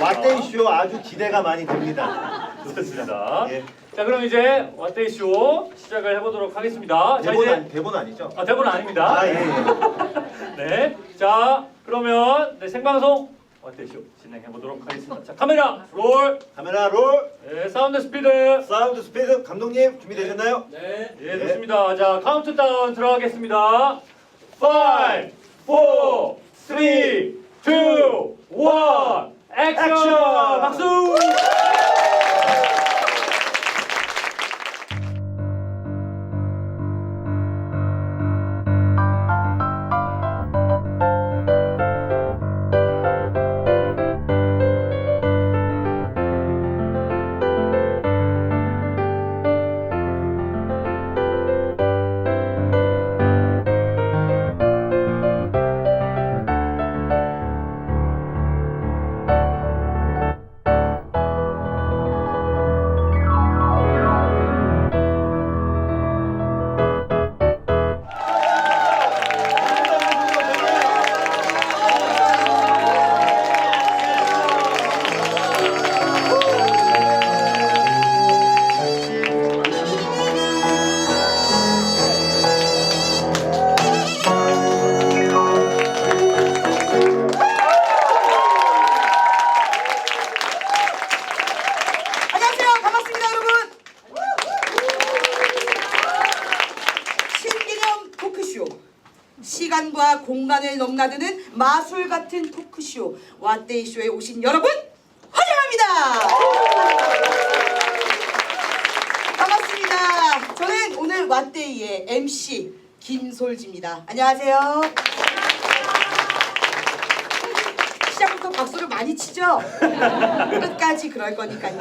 왓데이쇼 아주 기대가 많이 됩니다. 좋습니다. 예. 자, 그럼 이제 왓데이쇼 시작을 해보도록 하겠습니다. 자, 이제 대본 아니죠? 대본 아닙니다. 아, 예, 예. 네, 자 그러면 생방송 왓데이쇼 진행해보도록 하겠습니다. 자, 카메라 롤. 카메라 롤. 네, 사운드 스피드. 사운드 스피드. 감독님 준비되셨나요? 네, 좋습니다. 자, 카운트다운 들어가겠습니다. 5, 4, 3, 2, 1, 액션! 액션! 박수! 안녕하세요. 반갑습니다, 여러분. 신기념 토크쇼. 시간과 공간을 넘나드는 마술 같은 토크쇼. 왓데이쇼에 오신 여러분 환영합니다. 반갑습니다. 저는 오늘 왓데이의 MC 김솔지입니다. 안녕하세요. 시작부터 박수를 많이 치죠? 끝까지 그럴 거니까요.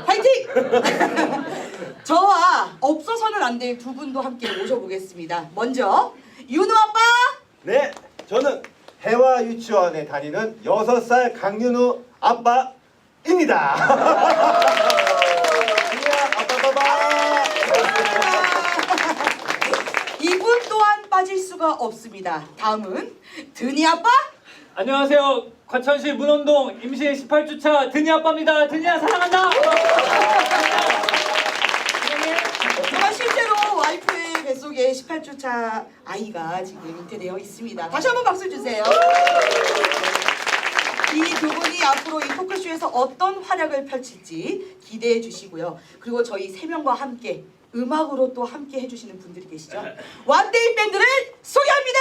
화이팅! 저와 없어서는 안 될 두 분도 함께 모셔보겠습니다. 먼저 윤우 아빠! 네, 저는 해와 유치원에 다니는 6살 강윤우 아빠입니다. 안녕, 아빠바바. 이분 또한 빠질 수가 없습니다. 다음은 드니 아빠! 안녕하세요. 과천시 문원동 임시 18주차 드니 아빠입니다. 드니야 사랑한다. 제가 실제로 와이프의 뱃속에 18주차 아이가 지금 잉태되어 있습니다. 다시 한번 박수 주세요. 이 두 분이 앞으로 이 토크쇼에서 어떤 활약을 펼칠지 기대해 주시고요. 그리고 저희 세 명과 함께 음악으로 또 함께 해주시는 분들이 계시죠. 왓데이 밴드를 소개합니다.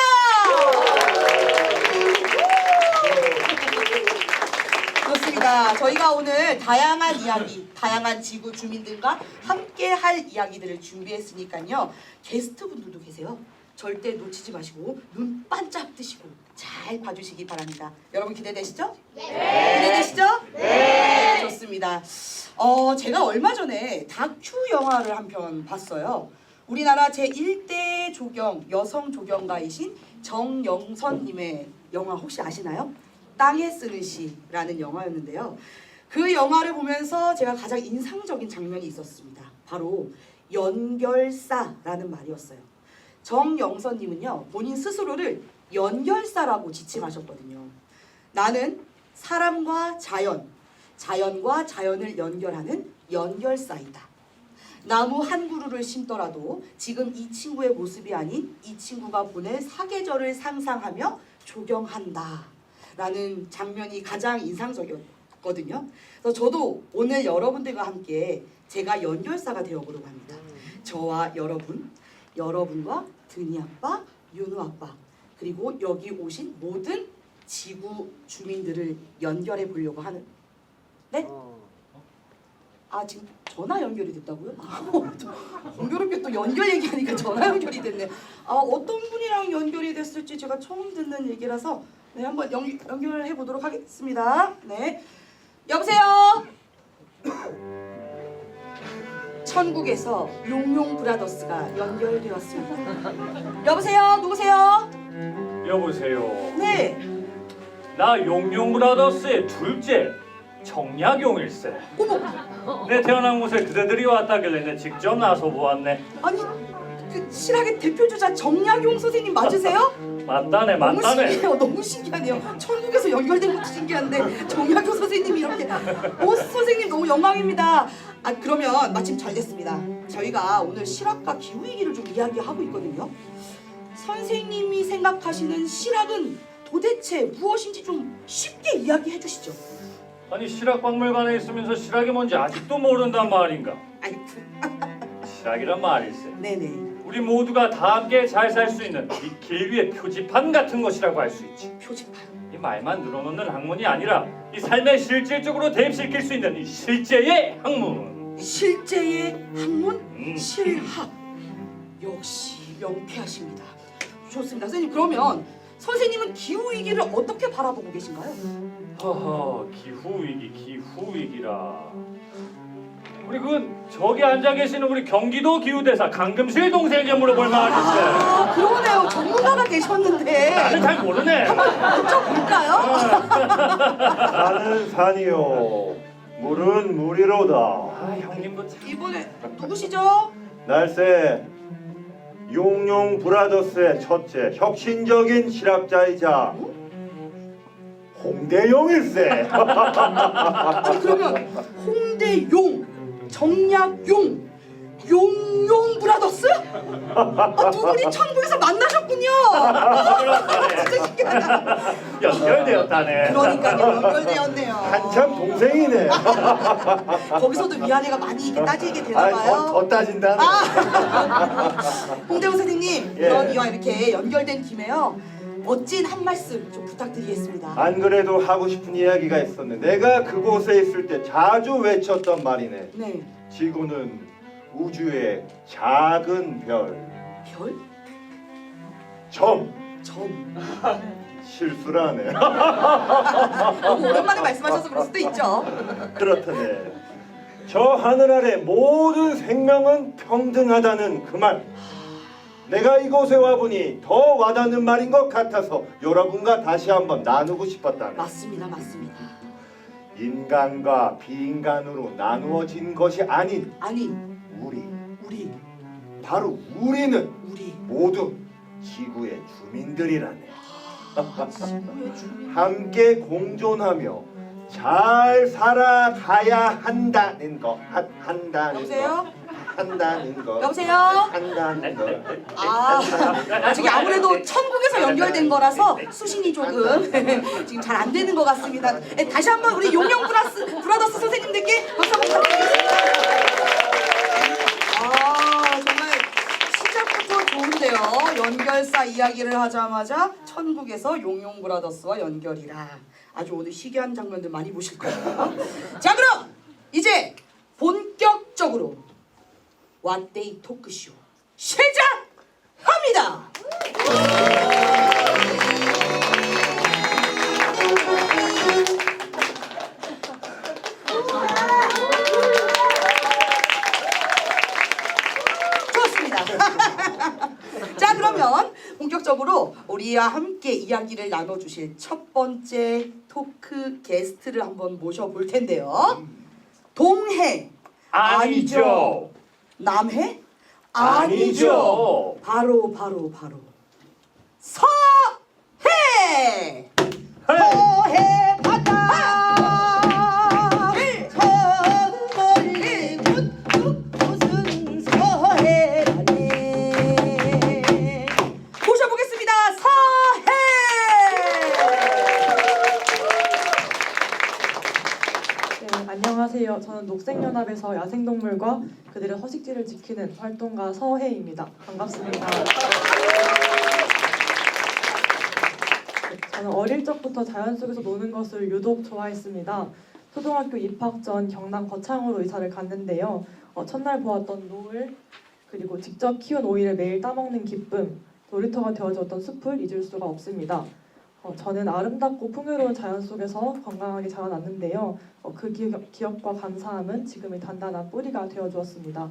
좋습니다. 저희가 오늘 다양한 이야기, 다양한 지구 주민들과 함께 할 이야기들을 준비했으니까요. 게스트분들도 계세요. 절대 놓치지 마시고 눈 반짝 뜨시고 잘 봐주시기 바랍니다. 여러분 기대되시죠? 네. 기대되시죠? 네. 좋습니다. 제가 얼마 전에 다큐 영화를 한 편 봤어요. 우리나라 제1대 조경, 여성 조경가이신 정영선님의 영화 혹시 아시나요? 땅에 쓰는 시라는 영화였는데요. 그 영화를 보면서 제가 가장 인상적인 장면이 있었습니다. 바로 연결사라는 말이었어요. 정영선님은요, 본인 스스로를 연결사라고 지칭하셨거든요. 나는 사람과 자연, 자연과 자연을 연결하는 연결사이다. 나무 한 그루를 심더라도 지금 이 친구의 모습이 아닌 이 친구가 보낼 사계절을 상상하며 조경한다. 라는 장면이 가장 인상적이었거든요. 그래서 저도 오늘 여러분들과 함께 제가 연결사가 되어보려고 합니다. 저와 여러분, 여러분과 드니 아빠, 윤우 아빠, 그리고 여기 오신 모든 지구 주민들을 연결해 보려고 하는. 네? 아, 지금 전화 연결이 됐다고요? 공교롭게 또 연결 얘기하니까 전화 연결이 됐네. 어떤 분이랑 연결이 됐을지 제가 처음 듣는 얘기라서 네, 한번 연결해 보도록 하겠습니다. 네, 여보세요. 천국에서 용용 브라더스가 연결되었습니다. 여보세요, 누구세요? 여보세요. 네. 나 용용 브라더스의 둘째 정약용일세. 어머, 내 태어난 곳에 그대들이 왔다길래 내 직접 나서 보았네. 아니 그 실학의 대표 주자 정약용 선생님 맞으세요? 맞다네 너무 맞다네. 신기해요. 너무 신기하네요. 천국에서 연결된 것도 신기한데 정약용 선생님이 이렇게 선생님 너무 영광입니다. 아 그러면 마침 잘 됐습니다. 저희가 오늘 실학과 기후위기를 좀 이야기하고 있거든요. 선생님이 생각하시는 실학은 도대체 무엇인지 좀 쉽게 이야기해 주시죠. 아니 실학박물관에 있으면서 실학이 뭔지 아직도 모른단 말인가? 아이 실학이란 말일세. 네네. 우리 모두가 다 함께 잘 살 수 있는 이 길 위의 표지판 같은 것이라고 할 수 있지. 표지판. 이 말만 늘어놓는 학문이 아니라 이 삶에 실질적으로 대입시킬 수 있는 이 실제의 학문. 실제의 학문? 음. 실학. 역시 명쾌하십니다. 좋습니다. 선생님 그러면 선생님은 기후위기를 어떻게 바라보고 계신가요? 허허 기후위기라. 우리 저기 앉아 계시는 우리 경기도 기후대사 강금실 동생에게 물어볼 말일세. 아 그러네요. 전문가가 계셨는데 나는 잘 모르네. 여쭤볼까요? 산은 산이요, 물은 물이로다. 아 형님도 참. 이번에 누구시죠? 날새 용용 브라더스의 첫째 혁신적인 실학자이자 홍대용일세. 아니 그러면 홍대용, 정약용, 용용 브라더스? 아, 두 분이 천국에서 만나셨군요. 진짜 신기하다. 연결되었다네. 그러니까요 연결되었네요. 한참 동생이네. 거기서도 위아래가 많이 이렇게 따지게 되나 아이, 봐요. 더 따진다네. 홍대호 선생님 예. 그런 이와 이렇게 연결된 김에요. 멋진 한 말씀 좀 부탁드리겠습니다. 안 그래도 하고 싶은 이야기가 있었는데 내가 그곳에 있을 때 자주 외쳤던 말이네. 네. 지구는 우주의 작은 별. 별? 점. 점. 실수라네. 너무 오랜만에 말씀하셔서 그럴 수도 있죠. 그렇다네. 저 하늘 아래 모든 생명은 평등하다는 그 말. 내가 이곳에 와보니 더 와닿는 말인 것 같아서 여러분과 다시 한번 나누고 싶었다네. 맞습니다. 맞습니다. 인간과 비인간으로 나누어진 것이 아닌 아니 우리. 우리 바로 우리는 우리 모두 지구의 주민들이라네. 지구의 주민. 함께 공존하며 잘 살아가야 한다는 거. 한다는 여보세요? 거. 한다는 거. 여보세요? 한다는 거. 아 저기 아무래도 천국에서 연결된 거라서 수신이 조금 지금 잘 안 되는 것 같습니다. 다시 한번 우리 용영 브라더스 선생님들께 박수 한번 부탁드리겠습니다. 아 정말 시작부터 좋은데요. 연결사 이야기를 하자마자 천국에서 용용 브라더스와 연결이라. 아주 오늘 희귀한 장면들 많이 보실 거예요. 자 그럼 이제 본격적으로 왓데이 토크쇼 시작합니다. 좋습니다. 자 그러면 본격적으로 우리와 함께 이야기를 나눠주실 첫 번째 토크 게스트를 한번 모셔볼 텐데요. 동해 아니죠. 남해? 아니죠. 바로 서해! 서해 바다 서멀리 곳곳은 서해라네. 모셔보겠습니다. 서해! 네, 안녕하세요. 저는 녹색연합에서 야생동물과 그들의 서식지를 지키는 활동가 서혜입니다. 반갑습니다. 네, 저는 어릴 적부터 자연 속에서 노는 것을 유독 좋아했습니다. 초등학교 입학 전 경남 거창으로 이사를 갔는데요. 첫날 보았던 노을, 그리고 직접 키운 오이를 매일 따먹는 기쁨, 놀이터가 되어줬던 숲을 잊을 수가 없습니다. 저는 아름답고 풍요로운 자연 속에서 건강하게 자라났는데요. 그 기억과 감사함은 지금의 단단한 뿌리가 되어주었습니다.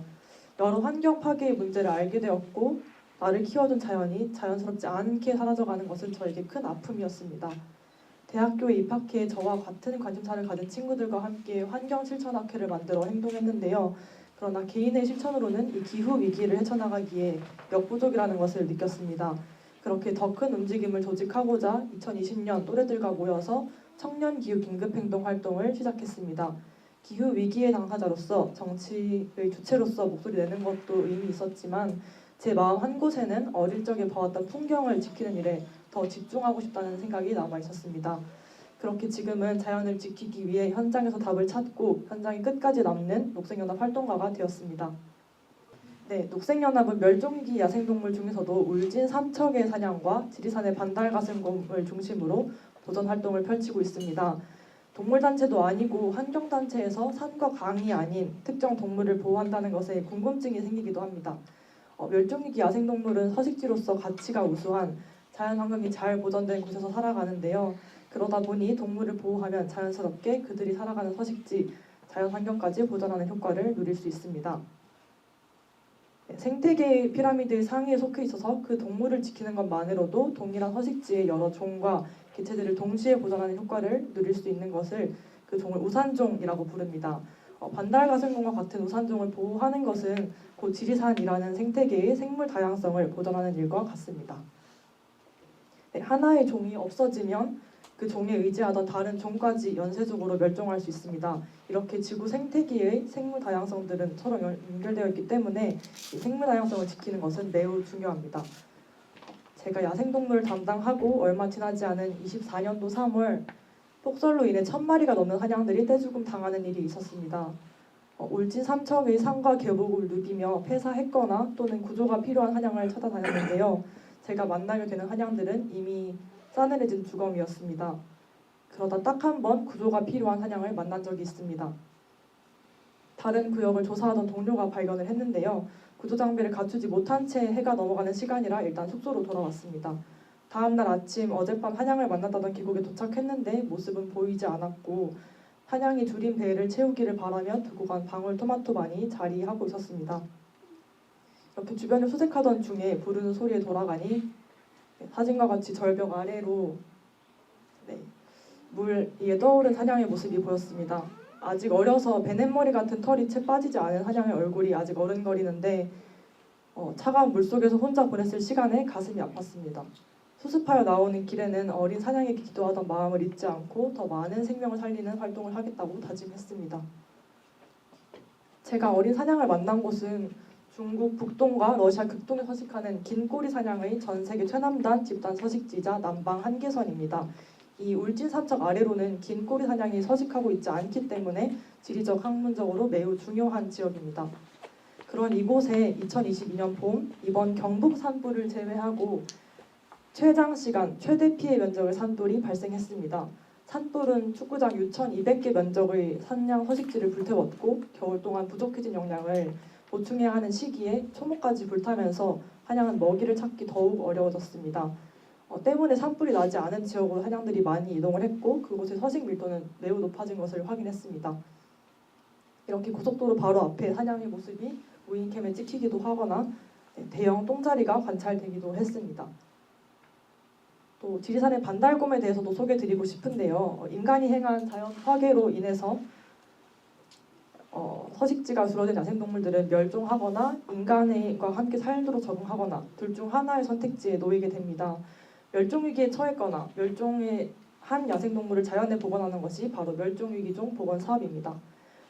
여러 환경 파괴의 문제를 알게 되었고 나를 키워준 자연이 자연스럽지 않게 사라져가는 것은 저에게 큰 아픔이었습니다. 대학교에 입학해 저와 같은 관심사를 가진 친구들과 함께 환경 실천학회를 만들어 행동했는데요. 그러나 개인의 실천으로는 이 기후 위기를 헤쳐나가기에 역부족이라는 것을 느꼈습니다. 그렇게 더 큰 움직임을 조직하고자 2020년 또래들과 모여서 청년 기후 긴급행동 활동을 시작했습니다. 기후 위기의 당사자로서 정치의 주체로서 목소리 내는 것도 의미 있었지만 제 마음 한 곳에는 어릴 적에 보았던 풍경을 지키는 일에 더 집중하고 싶다는 생각이 남아 있었습니다. 그렇게 지금은 자연을 지키기 위해 현장에서 답을 찾고 현장의 끝까지 남는 녹색연합 활동가가 되었습니다. 네, 녹색연합은 멸종위기 야생동물 중에서도 울진 삼척의 사냥과 지리산의 반달가슴곰을 중심으로 보전 활동을 펼치고 있습니다. 동물단체도 아니고 환경단체에서 산과 강이 아닌 특정 동물을 보호한다는 것에 궁금증이 생기기도 합니다. 멸종위기 야생동물은 서식지로서 가치가 우수한 자연환경이 잘 보존된 곳에서 살아가는데요. 그러다 보니 동물을 보호하면 자연스럽게 그들이 살아가는 서식지, 자연환경까지 보존하는 효과를 누릴 수 있습니다. 생태계의 피라미드 상위에 속해 있어서 그 동물을 지키는 것만으로도 동일한 서식지의 여러 종과 개체들을 동시에 보존하는 효과를 누릴 수 있는 것을 그 종을 우산종이라고 부릅니다. 반달가슴곰과 같은 우산종을 보호하는 것은 곧 지리산이라는 생태계의 생물 다양성을 보존하는 일과 같습니다. 네, 하나의 종이 없어지면 그 종에 의지하던 다른 종까지 연쇄적으로 멸종할 수 있습니다. 이렇게 지구 생태계의 생물 다양성들은 서로 연결되어 있기 때문에 이 생물 다양성을 지키는 것은 매우 중요합니다. 제가 야생동물을 담당하고 얼마 지나지 않은 24년도 3월 폭설로 인해 1000마리가 넘는 사냥들이 떼죽음 당하는 일이 있었습니다. 울진 삼척의 산과 계곡을 누비며 폐사했거나 또는 구조가 필요한 사냥을 찾아다녔는데요. 제가 만나게 되는 사냥들은 이미 싸늘해진 주검이었습니다. 그러다 딱 한 번 구조가 필요한 사냥을 만난 적이 있습니다. 다른 구역을 조사하던 동료가 발견을 했는데요. 구조 장비를 갖추지 못한 채 해가 넘어가는 시간이라 일단 숙소로 돌아왔습니다. 다음날 아침 어젯밤 사냥을 만났다던 계곡에 도착했는데 모습은 보이지 않았고 사냥이 줄인 배를 채우기를 바라며 두고 간 방울토마토만이 자리하고 있었습니다. 이렇게 주변을 수색하던 중에 부르는 소리에 돌아가니 사진과 같이 절벽 아래로 물 위에 떠오른 사냥의 모습이 보였습니다. 아직 어려서 베넷머리 같은 털이 채 빠지지 않은 사냥의 얼굴이 아직 어른거리는데 차가운 물속에서 혼자 보냈을 시간에 가슴이 아팠습니다. 수습하여 나오는 길에는 어린 사냥에게 기도하던 마음을 잊지 않고 더 많은 생명을 살리는 활동을 하겠다고 다짐했습니다. 제가 어린 사냥을 만난 곳은 중국 북동과 러시아 극동에 서식하는 긴 꼬리 사냥의 전 세계 최남단 집단 서식지자 남방 한계선입니다. 이 울진 삼척 아래로는 긴 꼬리 사냥이 서식하고 있지 않기 때문에 지리적 학문적으로 매우 중요한 지역입니다. 그런 이곳에 2022년 봄 이번 경북 산불을 제외하고 최장시간 최대 피해 면적의 산불이 발생했습니다. 산불은 축구장 6,200개 면적의 산양 서식지를 불태웠고 겨울 동안 부족해진 영양을 보충해야 하는 시기에 초목까지 불타면서 사냥은 먹이를 찾기 더욱 어려워졌습니다. 때문에 산불이 나지 않은 지역으로 사냥들이 많이 이동을 했고 그곳의 서식 밀도는 매우 높아진 것을 확인했습니다. 이렇게 고속도로 바로 앞에 사냥의 모습이 무인캠에 찍히기도 하거나 대형 똥자리가 관찰되기도 했습니다. 또 지리산의 반달곰에 대해서도 소개드리고 싶은데요. 인간이 행한 자연 파괴로 인해서 서식지가 줄어든 야생동물들은 멸종하거나 인간과 함께 살도록 적응하거나 둘 중 하나의 선택지에 놓이게 됩니다. 멸종위기에 처했거나 멸종의 한 야생동물을 자연에 복원하는 것이 바로 멸종위기종 복원 사업입니다.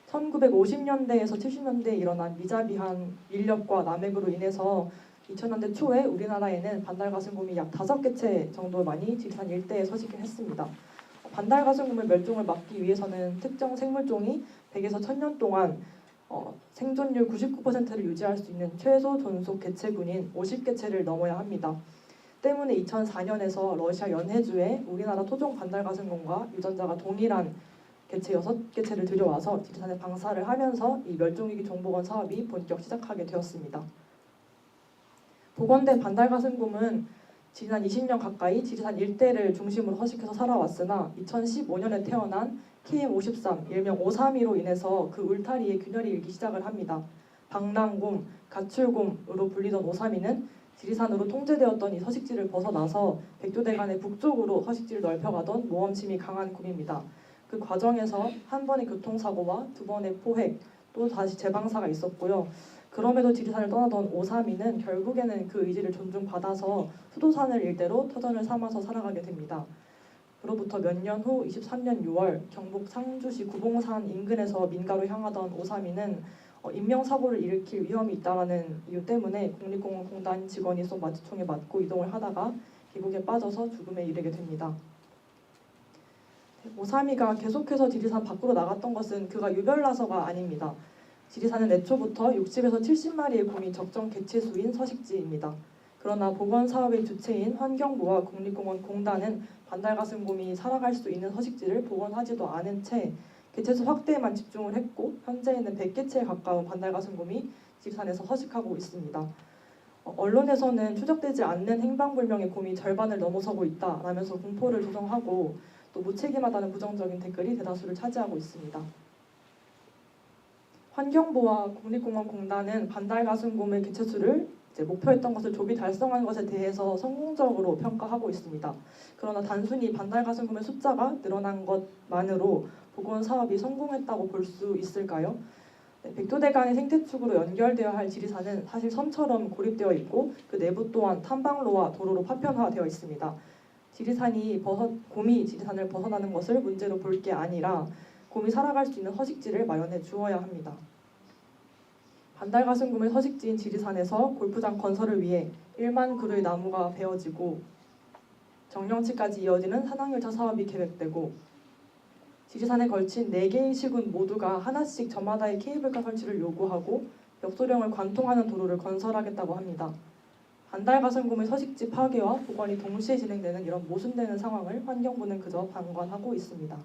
1950년대에서 70년대에 일어난 미자비한 인력과 남획으로 인해서 2000년대 초에 우리나라에는 반달가슴곰이 약 5개체 정도만이 지리산 일대에 서식을 했습니다. 반달가슴곰의 멸종을 막기 위해서는 특정 생물종이 100에서 1000년 동안 생존율 99%를 유지할 수 있는 최소 존속 개체군인 50개체를 넘어야 합니다. 때문에 2004년에서 러시아 연해주에 우리나라 토종 반달가슴곰과 유전자가 동일한 개체 6개체를 들여와서 지리산에 방사를 하면서 이 멸종위기 종복원 사업이 본격 시작하게 되었습니다. 복원된 반달가슴곰은 지난 20년 가까이 지리산 일대를 중심으로 서식해서 살아왔으나 2015년에 태어난 KM53, 일명 532로 인해서 그 울타리에 균열이 일기 시작을 합니다. 방랑곰, 가출곰으로 불리던 532는 지리산으로 통제되었던 이 서식지를 벗어나서 백두대간의 북쪽으로 서식지를 넓혀가던 모험심이 강한 곰입니다. 그 과정에서 한 번의 교통사고와 2번의 포획, 또 다시 재방사가 있었고요. 그럼에도 지리산을 떠나던 오삼이는 결국에는 그 의지를 존중받아서 수도산을 일대로 터전을 삼아서 살아가게 됩니다. 그로부터 몇 년 후 23년 6월 경북 상주시 구봉산 인근에서 민가로 향하던 오삼이는 인명사고를 일으킬 위험이 있다는 이유 때문에 국립공원공단 직원이 쏜 마취총에 맞고 이동을 하다가 계곡에 빠져서 죽음에 이르게 됩니다. 오삼이가 계속해서 지리산 밖으로 나갔던 것은 그가 유별나서가 아닙니다. 지리산은 애초부터 60에서 70마리의 곰이 적정 개체수인 서식지입니다. 그러나 보건사업의 주체인 환경부와 국립공원공단은 반달가슴곰이 살아갈 수 있는 서식지를 복원하지도 않은 채 개체수 확대에만 집중을 했고 현재에는 100개체에 가까운 반달가슴곰이 지리산에서 서식하고 있습니다. 언론에서는 추적되지 않는 행방불명의 곰이 절반을 넘어서고 있다라면서 공포를 조성하고 또 무책임하다는 부정적인 댓글이 대다수를 차지하고 있습니다. 환경부와 국립공원공단은 반달가슴곰의 개체수를 목표했던 것을 조기 달성한 것에 대해서 성공적으로 평가하고 있습니다. 그러나 단순히 반달가슴곰의 숫자가 늘어난 것만으로 복원 사업이 성공했다고 볼 수 있을까요? 백두대 간의 생태축으로 연결되어야 할 지리산은 사실 섬처럼 고립되어 있고 그 내부 또한 탐방로와 도로로 파편화되어 있습니다. 곰이 지리산을 벗어나는 것을 문제로 볼 게 아니라 곰이 살아갈 수 있는 서식지를 마련해 주어야 합니다. 반달가슴곰의 서식지인 지리산에서 골프장 건설을 위해 1만 그루의 나무가 베어지고 정령치까지 이어지는 산악열차 사업이 계획되고 지리산에 걸친 4개의 시군 모두가 하나씩 저마다의 케이블카 설치를 요구하고 벽소령을 관통하는 도로를 건설하겠다고 합니다. 반달가슴곰의 서식지 파괴와 복원이 동시에 진행되는 이런 모순되는 상황을 환경부는 그저 방관하고 있습니다.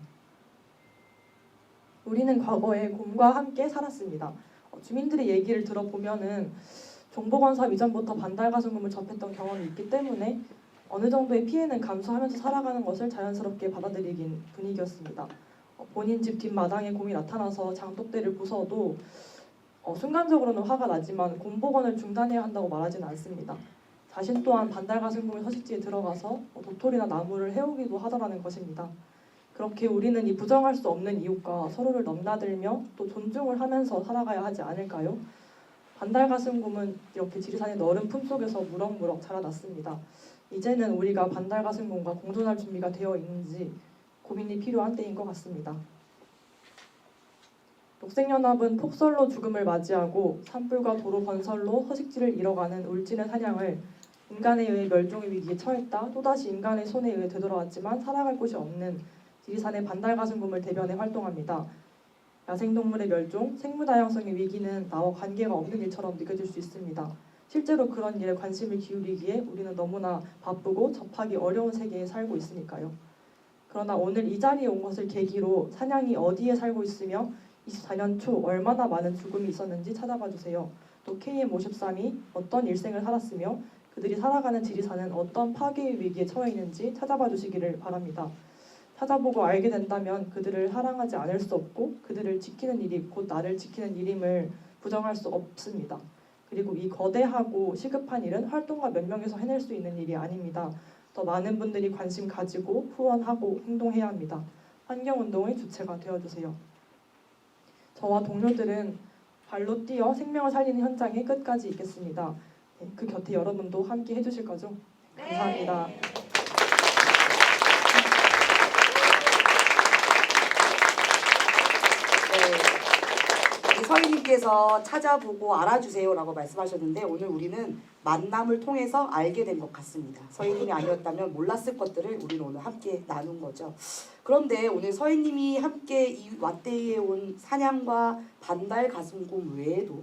우리는 과거에 곰과 함께 살았습니다. 주민들의 얘기를 들어보면은 종보건 사업 이전부터 반달가슴곰을 접했던 경험이 있기 때문에 어느 정도의 피해는 감수하면서 살아가는 것을 자연스럽게 받아들이긴 분위기였습니다. 본인 집 뒷마당에 곰이 나타나서 장독대를 부숴도 순간적으로는 화가 나지만 곰 복원을 중단해야 한다고 말하지는 않습니다. 자신 또한 반달가슴곰의 서식지에 들어가서 도토리나 나무를 해오기도 하더라는 것입니다. 그렇게 우리는 이 부정할 수 없는 이웃과 서로를 넘나들며 또 존중을 하면서 살아가야 하지 않을까요? 반달가슴곰은 이렇게 지리산의 너른 품속에서 무럭무럭 자라났습니다. 이제는 우리가 반달가슴곰과 공존할 준비가 되어 있는지 고민이 필요한 때인 것 같습니다. 녹색연합은 폭설로 죽음을 맞이하고 산불과 도로 건설로 서식지를 잃어가는 울진의 사냥을 인간에 의해 멸종의 위기에 처했다 또다시 인간의 손에 의해 되돌아왔지만 살아갈 곳이 없는 지리산의 반달가슴곰을 대변해 활동합니다. 야생동물의 멸종, 생물다양성의 위기는 나와 관계가 없는 일처럼 느껴질 수 있습니다. 실제로 그런 일에 관심을 기울이기에 우리는 너무나 바쁘고 접하기 어려운 세계에 살고 있으니까요. 그러나 오늘 이 자리에 온 것을 계기로 사냥이 어디에 살고 있으며 24년 초 얼마나 많은 죽음이 있었는지 찾아봐 주세요. 또 KM53이 어떤 일생을 살았으며 그들이 살아가는 지리산은 어떤 파괴의 위기에 처해 있는지 찾아봐 주시기를 바랍니다. 찾아보고 알게 된다면 그들을 사랑하지 않을 수 없고 그들을 지키는 일이 곧 나를 지키는 일임을 부정할 수 없습니다. 그리고 이 거대하고 시급한 일은 활동가 몇 명에서 해낼 수 있는 일이 아닙니다. 더 많은 분들이 관심 가지고 후원하고 행동해야 합니다. 환경운동의 주체가 되어주세요. 저와 동료들은 발로 뛰어 생명을 살리는 현장에 끝까지 있겠습니다. 그 곁에 여러분도 함께 해주실 거죠? 감사합니다. 서희님께서 찾아보고 알아주세요라고 말씀하셨는데 오늘 우리는 만남을 통해서 알게 된 것 같습니다. 서희님이 아니었다면 몰랐을 것들을 우리는 오늘 함께 나눈 거죠. 그런데 오늘 서희님이 함께 이 왓데이에 온 사냥과 반달가슴곰 외에도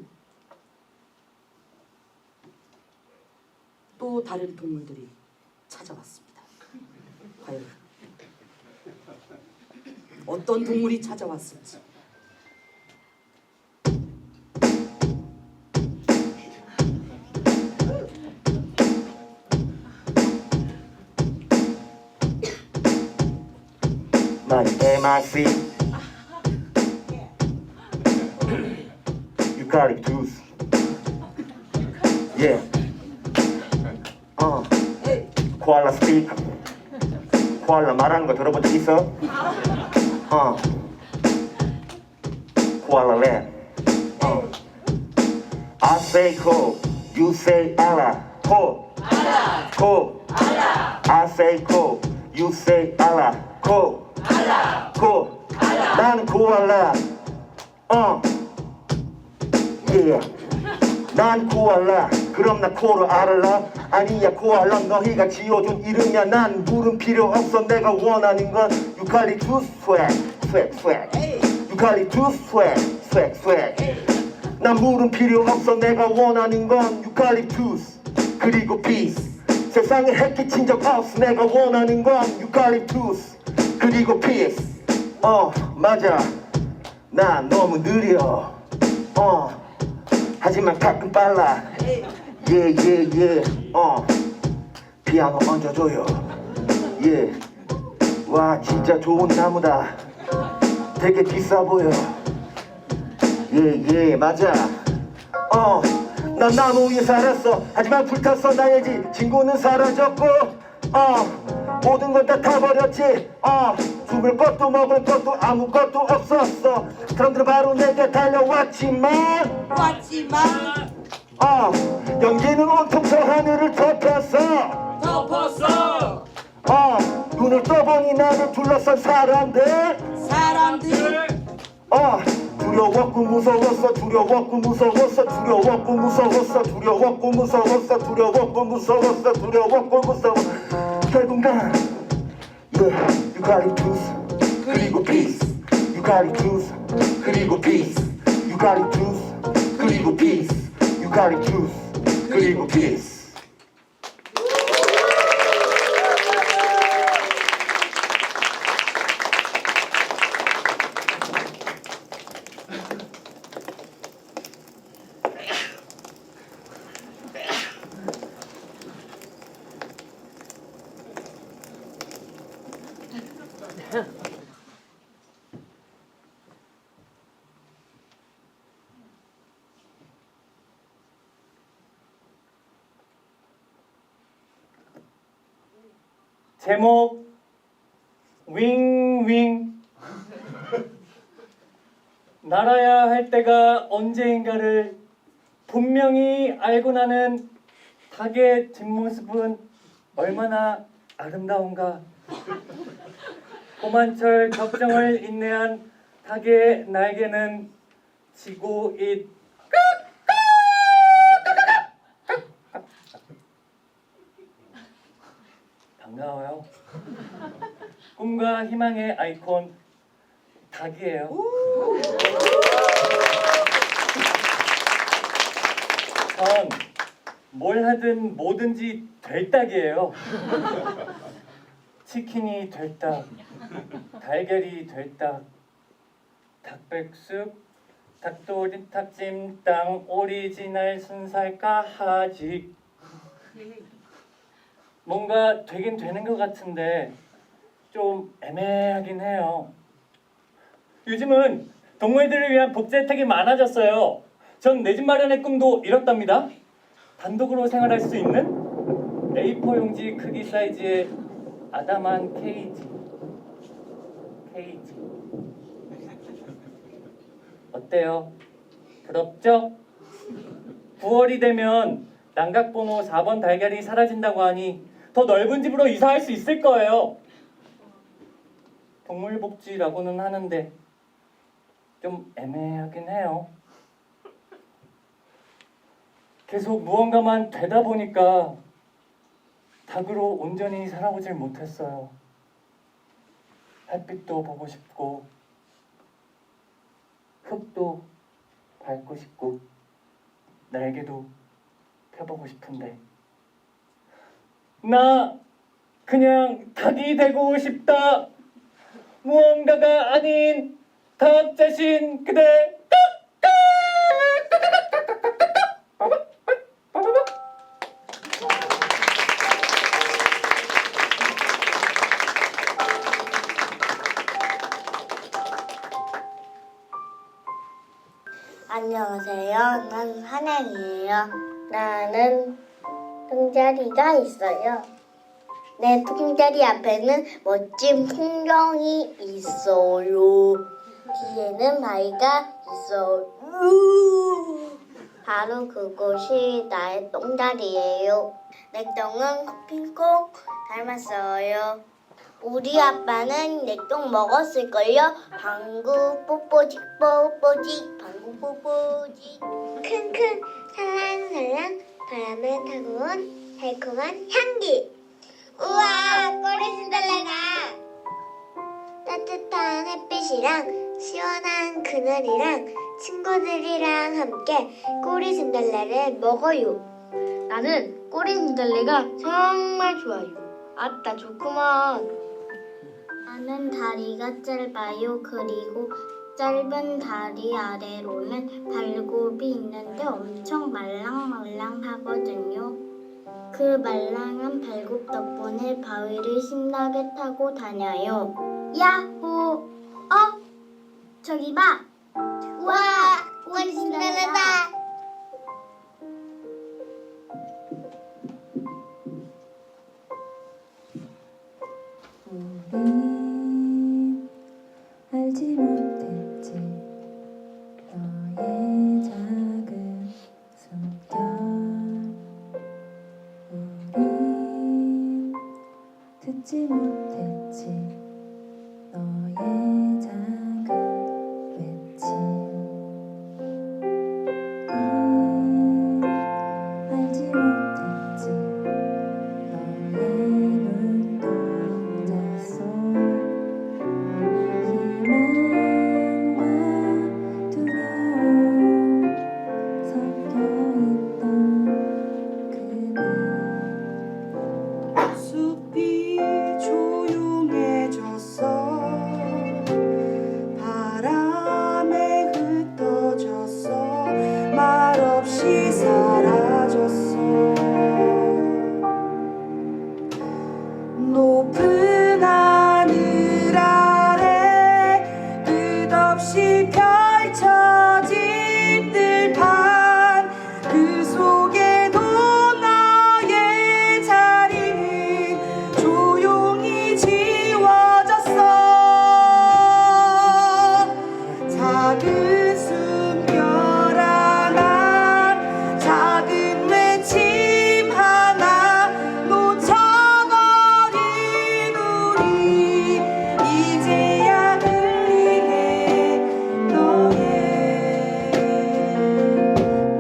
또 다른 동물들이 찾아왔습니다. 과연 어떤 동물이 찾아왔을지. My MIC Eucalyptus Yeah 코알라 스피커 코알라 말하는 거 들어본 적 있어? 코알라 랩 I say cool, you say Allah. Cool, cool. I say cool, you say Allah. Cool, cool. 나는 코알라. Yeah. 난 코알라. 그럼 나 코를 알아라. 아니야 코알라 너희가 지어준 이름이야. 난 물은 필요 없어. 내가 원하는 건 유칼립투스 swag. 유칼립투스 swag. 난 물은 필요 없어. 내가 원하는 건 유칼립투스 그리고 peace. 세상에 해끼친 적 없어. 내가 원하는 건 유칼립투스 그리고 peace. 맞아. 난 너무 느려. 하지만 가끔 빨라. Yeah. 피아노 얹어줘요. Yeah. 와 진짜 좋은 나무다. 되게 비싸 보여. Yeah 맞아. 난 나무 위에 살았어. 하지만 불탔어 나의 집. 친구는 사라졌고 모든 건 다 타버렸지. 죽을 것도 먹을 것도 아무것도 없었어. 사람들은 바로 내게 달려왔지만 연기는 온통 저 하늘을 덮었어. 눈을 떠보니 나를 둘러싼 사람들. 두려웠고 무서웠어. 두려웠고 무서웠어. 두려웠고 무서웠어. 두려웠고 무서웠어. 두려웠고 무서웠어. 두려웠고 무서워. 결국 난 유칼립투스 그리고 peace. 유칼립투스 그리고 peace. 유칼립투스 그리고 peace. 유칼립투스 그리고 peace. 제목 윙윙. 날아야 할 때가 언제인가를 분명히 알고 나는 닭의 뒷모습은 얼마나 아름다운가. 봄한철 격정을 인내한 닭의 날개는 지고 있. 반가워요. 꿈과 희망의 아이콘 닭이에요. 전 뭘 하든 뭐든지 될 닭이에요. 치킨이 될 닭, 달걀이 될 닭, 닭백숙, 닭도리, 닭찜닭, 오리지널 순살 까하지. 뭔가 되긴 되는 것 같은데 좀 애매하긴 해요. 요즘은 동물들을 위한 복지 혜택이 많아졌어요. 전 내 집 마련의 꿈도 이렇답니다. 단독으로 생활할 수 있는 A4 용지 크기 사이즈의 아담한 케이지. 어때요? 부럽죠? 9월이 되면 난각번호 4번 달걀이 사라진다고 하니 더 넓은 집으로 이사할 수 있을 거예요. 동물복지라고는 하는데 좀 애매하긴 해요. 계속 무언가만 되다 보니까 닭으로 온전히 살아보질 못했어요. 햇빛도 보고 싶고 흙도 밟고 싶고 날개도 펴보고 싶은데 나 그냥 닭이 되고 싶다. 무언가가 아닌 닭 자신 그대. 안녕하세요. 난 한양이에요. 나는 통자리가 있어요. 내 통자리 앞에는 멋진 풍경이 있어요. 뒤에는 바위가 있어요. 바로 그곳이 나의 똥자리예요. 내 똥은 커피 꼭 닮았어요. 우리 아빠는 내 똥 먹었을걸요. 방구 뽀뽀직 뽀뽀직 방구 뽀뽀직 킁킁 살랑살랑 바람에 타고 온 달콤한 향기. 우와 꼬리신달래가 따뜻한 햇빛이랑 시원한 그늘이랑 친구들이랑 함께 꼬리신달래를 먹어요. 나는 꼬리신달래가 정말 좋아요. 아따 좋구먼. 나는 다리가 짧아요. 그리고 짧은 다리 아래로는 발굽이 있는데 엄청 말랑말랑하거든요. 그 말랑한 발굽 덕분에 바위를 신나게 타고 다녀요. 야호! 저기 봐! 우와! 꼬리신달래다! 우린 알지 못했지 너의 작은 숨결. 우린 듣지 못했지 너의 작은 외침. 알지 못했지 너의 눈동자 속 희망과 두려움 섞여있던 그 빛. 숲이 조용해졌어. 바람에 흩어졌어. 말없이 사라졌어. 높은 하늘 아래 끝없이 펼쳐진 들판. 그 속에도 나의 자리는 조용히 지워졌어. 작은 숨결 하나, 작은 외침 하나, 놓쳐버린 우리 이제야 들리네 너의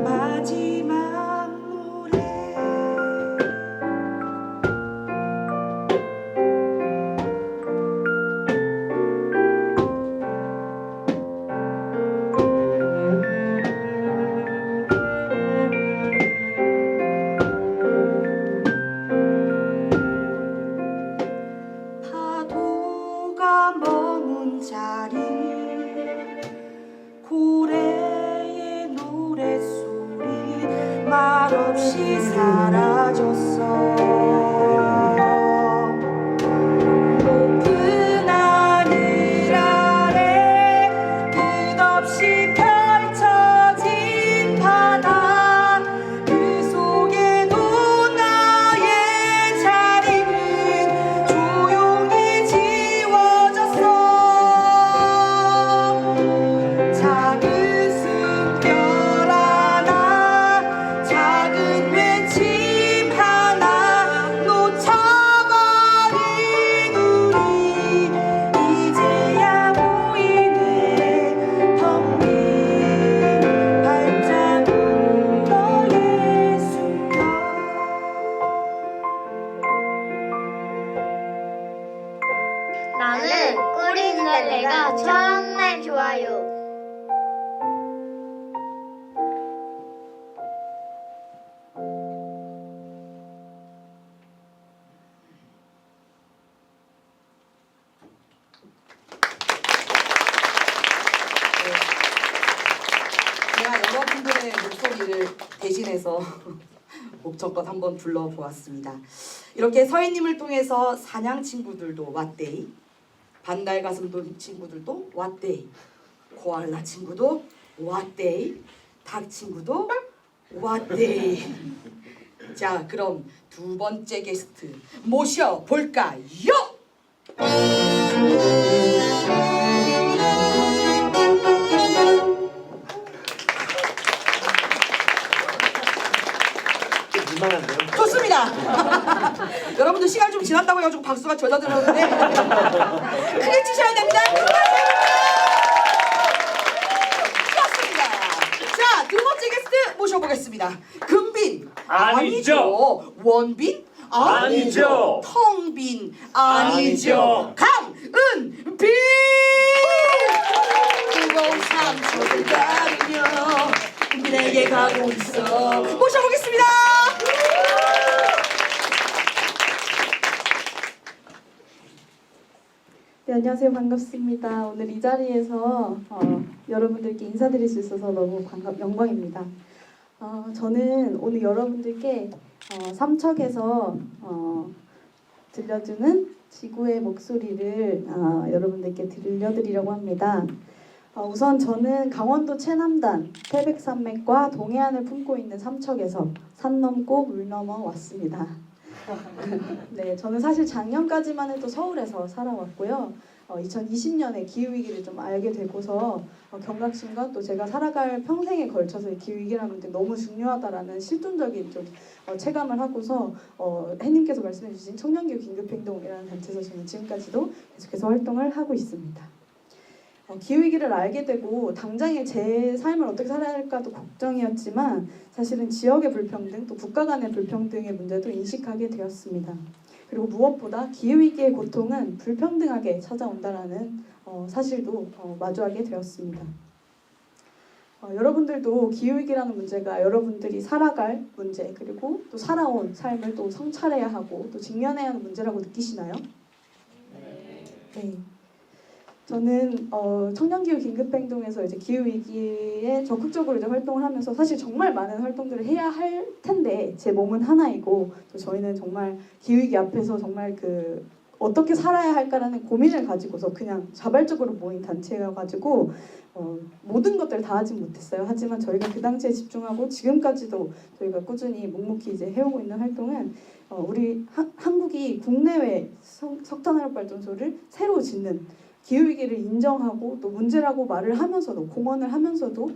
마지막 노래. 파도가 머문 자리, 고래의 노랫소리 말없이 사라졌어. 높은 하늘 아래 끝없이 펼쳐진 바다. 그 속에도 나의 자리는 조용히 지워졌어. 작은 숨결 하나, 작은 외침 하나, 놓쳐버린 우리 이제야 보이네 텅 빈 발자국 너의 숨결. 나는 꼬리신달래가 정말 좋아요. 제가 여러분들의 목소리를 대신해서 목청껏 한번 불러보았습니다. 이렇게 서희님을 통해서 사냥 친구들도 왔데이, 반달 가슴도 친구들도 왔데이, 코알라 친구도 왔데이, 닭 친구도 왔데이. 자, 그럼 두 번째 게스트 모셔볼까요? 여러분들 시간 좀 지났다고 해가지고 박수가 젖어들었는데 크게 치셔야 됩니다. 좋습니다. 자, 두 번째 게스트 모셔보겠습니다. 금빈 아니죠. 원빈 아니죠. 텅빈 아니죠. 아니죠. 강은빈 뜨거운 상처를 가리며 내게 가고 있어. 모셔보겠습니다. 네, 안녕하세요. 반갑습니다. 오늘 이 자리에서 여러분들께 인사드릴 수 있어서 너무 영광입니다. 저는 오늘 여러분들께 삼척에서 들려주는 지구의 목소리를 여러분들께 들려드리려고 합니다. 우선 저는 강원도 최남단 태백산맥과 동해안을 품고 있는 삼척에서 산 넘고 물 넘어 왔습니다. 네, 저는 사실 작년까지만 해도 서울에서 살아왔고요. 2020년에 기후위기를 좀 알게 되고서 경각심과 또 제가 살아갈 평생에 걸쳐서 기후위기라는 게 너무 중요하다라는 실존적인 좀 체감을 하고서 혜님께서 말씀해 주신 청년기후 긴급행동이라는 단체에서 저는 지금까지도 계속해서 활동을 하고 있습니다. 기후위기를 알게 되고 당장의 제 삶을 어떻게 살아야 할까도 걱정이었지만 사실은 지역의 불평등 또 국가 간의 불평등의 문제도 인식하게 되었습니다. 그리고 무엇보다 기후위기의 고통은 불평등하게 찾아온다는 사실도 마주하게 되었습니다. 여러분들도 기후위기라는 문제가 여러분들이 살아갈 문제 그리고 또 살아온 삶을 또 성찰해야 하고 또 직면해야 하는 문제라고 느끼시나요? 네. 저는 청년기후 긴급행동에서 이제 기후 위기에 적극적으로 이제 활동을 하면서 사실 정말 많은 활동들을 해야 할 텐데 제 몸은 하나이고 또 저희는 정말 기후 위기 앞에서 정말 어떻게 살아야 할까라는 고민을 가지고서 그냥 자발적으로 모인 단체여가지고 모든 것들을 다 하진 못했어요. 하지만 저희가 그 당시에 집중하고 지금까지도 저희가 꾸준히 묵묵히 이제 해오고 있는 활동은 우리 한국이 국내외 석탄화력발전소를 새로 짓는 기후위기를 인정하고 또 문제라고 말을 하면서도 공언을 하면서도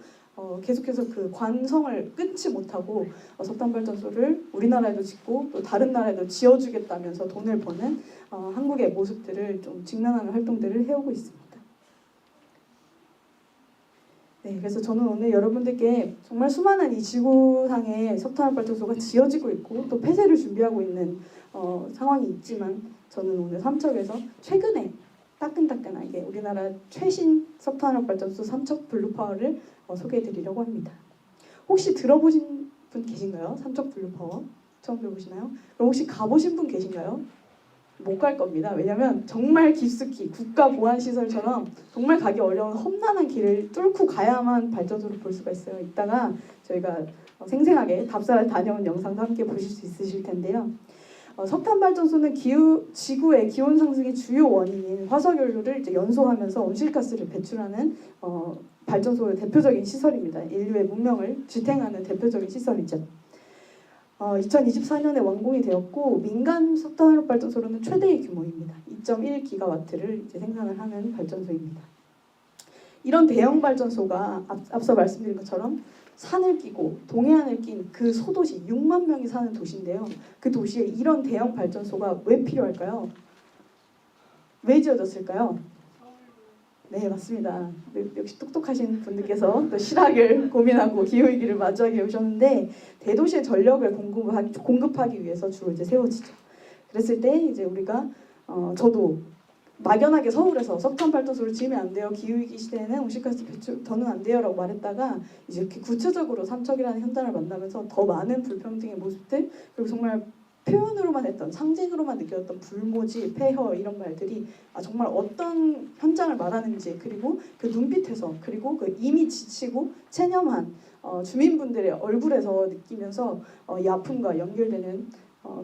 계속해서 그 관성을 끊지 못하고 석탄발전소를 우리나라에도 짓고 또 다른 나라에도 지어주겠다면서 돈을 버는 한국의 모습들을 좀 직면하는 활동들을 해오고 있습니다. 네, 그래서 저는 오늘 여러분들께 정말 수많은 이 지구상에 석탄발전소가 지어지고 있고 또 폐쇄를 준비하고 있는 상황이 있지만 저는 오늘 삼척에서 최근에 따끈따끈하게 우리나라 최신 석탄화력발전소 삼척 블루파워를 소개해드리려고 합니다. 혹시 들어보신 분 계신가요? 삼척 블루파워 처음 들어보시나요? 그럼 혹시 가보신 분 계신가요? 못 갈 겁니다. 왜냐하면 정말 깊숙이 국가보안시설처럼 정말 가기 어려운 험난한 길을 뚫고 가야만 발전소를 볼 수가 있어요. 이따가 저희가 생생하게 답사를 다녀온 영상도 함께 보실 수 있으실 텐데요. 석탄발전소는 지구의 기온 상승의 주요 원인인 화석연료를 이제 연소하면서 온실가스를 배출하는 발전소의 대표적인 시설입니다. 인류의 문명을 지탱하는 대표적인 시설이죠. 2024년에 완공이 되었고 민간 석탄화력발전소로는 최대의 규모입니다. 2.1기가와트를 이제 생산을 하는 발전소입니다. 이런 대형 발전소가 앞서 말씀드린 것처럼 산을 끼고 동해안을 낀 그 소도시 6만 명이 사는 도시인데요. 그 도시에 이런 대형 발전소가 왜 필요할까요? 왜 지어졌을까요? 네, 맞습니다. 역시 똑똑하신 분들께서 또 실학을 고민하고 기후위기를 마주하게 오셨는데 대도시의 전력을 공급하기 위해서 주로 이제 세워지죠. 그랬을 때 이제 우리가 저도 막연하게 서울에서 석탄 발전소를 지으면 안 돼요. 기후위기 시대에는 온실가스 배출 더는 안 돼요라고 말했다가 이제 이렇게 구체적으로 삼척이라는 현장을 만나면서 더 많은 불평등의 모습들 그리고 정말 표현으로만 했던 상징으로만 느꼈던 불모지, 폐허 이런 말들이 정말 어떤 현장을 말하는지 그리고 그 눈빛에서 그리고 그 이미 지치고 체념한 주민분들의 얼굴에서 느끼면서 이 아픔과 연결되는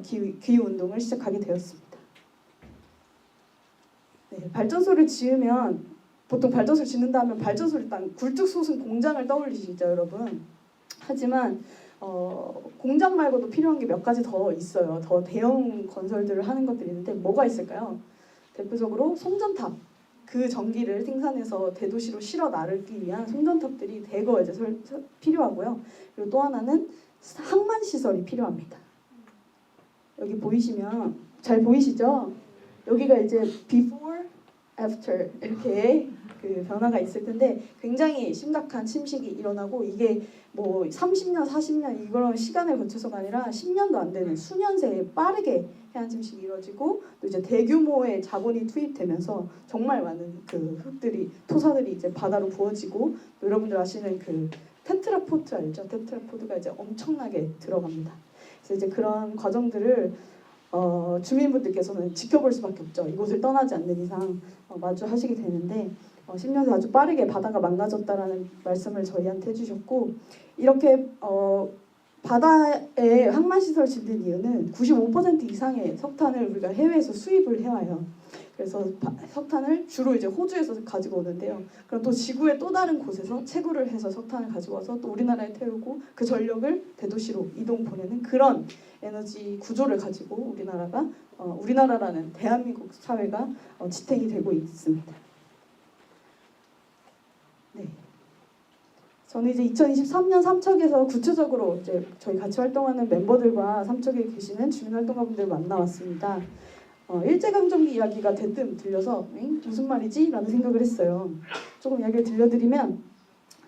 기후 운동을 시작하게 되었습니다. 네, 발전소를 지으면 보통 발전소를 짓는다 하면 발전소를 일단 굴뚝 솟은 공장을 떠올리시죠, 여러분. 하지만 공장 말고도 필요한 게 몇 가지 더 있어요. 더 대형 건설들을 하는 것들이 있는데 뭐가 있을까요? 대표적으로 송전탑. 그 전기를 생산해서 대도시로 실어 나르기 위한 송전탑들이 대거 이제 필요하고요. 그리고 또 하나는 항만 시설이 필요합니다. 여기 보이시면 잘 보이시죠? 여기가 이제 before, after 이렇게 그 변화가 있을 텐데 굉장히 심각한 침식이 일어나고 이게 뭐 30년, 40년 이런 시간을 거쳐서가 아니라 10년도 안 되는 수년 새에 빠르게 해안 침식이 이루어지고 또 이제 대규모의 자본이 투입되면서 정말 많은 그 흙들이 토사들이 이제 바다로 부어지고 또 여러분들 아시는 그 테트라포드 알죠? 테트라포드가 이제 엄청나게 들어갑니다. 그래서 이제 그런 과정들을 주민분들께서는 지켜볼 수밖에 없죠. 이곳을 떠나지 않는 이상 마주하시게 되는데 10년 새 아주 빠르게 바다가 망가졌다라는 말씀을 저희한테 해주셨고 이렇게 바다에 항만시설 짓는 이유는 95% 이상의 석탄을 우리가 해외에서 수입을 해와요. 그래서 석탄을 주로 이제 호주에서 가지고 오는데요. 그럼 또 지구의 또 다른 곳에서 채굴을 해서 석탄을 가지고 와서 또 우리나라에 태우고 그 전력을 대도시로 이동 보내는 그런 에너지 구조를 가지고 우리나라라는 대한민국 사회가 지탱이 되고 있습니다. 네. 저는 이제 2023년 삼척에서 구체적으로 이제 저희 같이 활동하는 멤버들과 삼척에 계시는 주민활동가분들을 만나왔습니다. 일제강점기 이야기가 대뜸 들려서 무슨 말이지? 라는 생각을 했어요. 조금 이야기를 들려드리면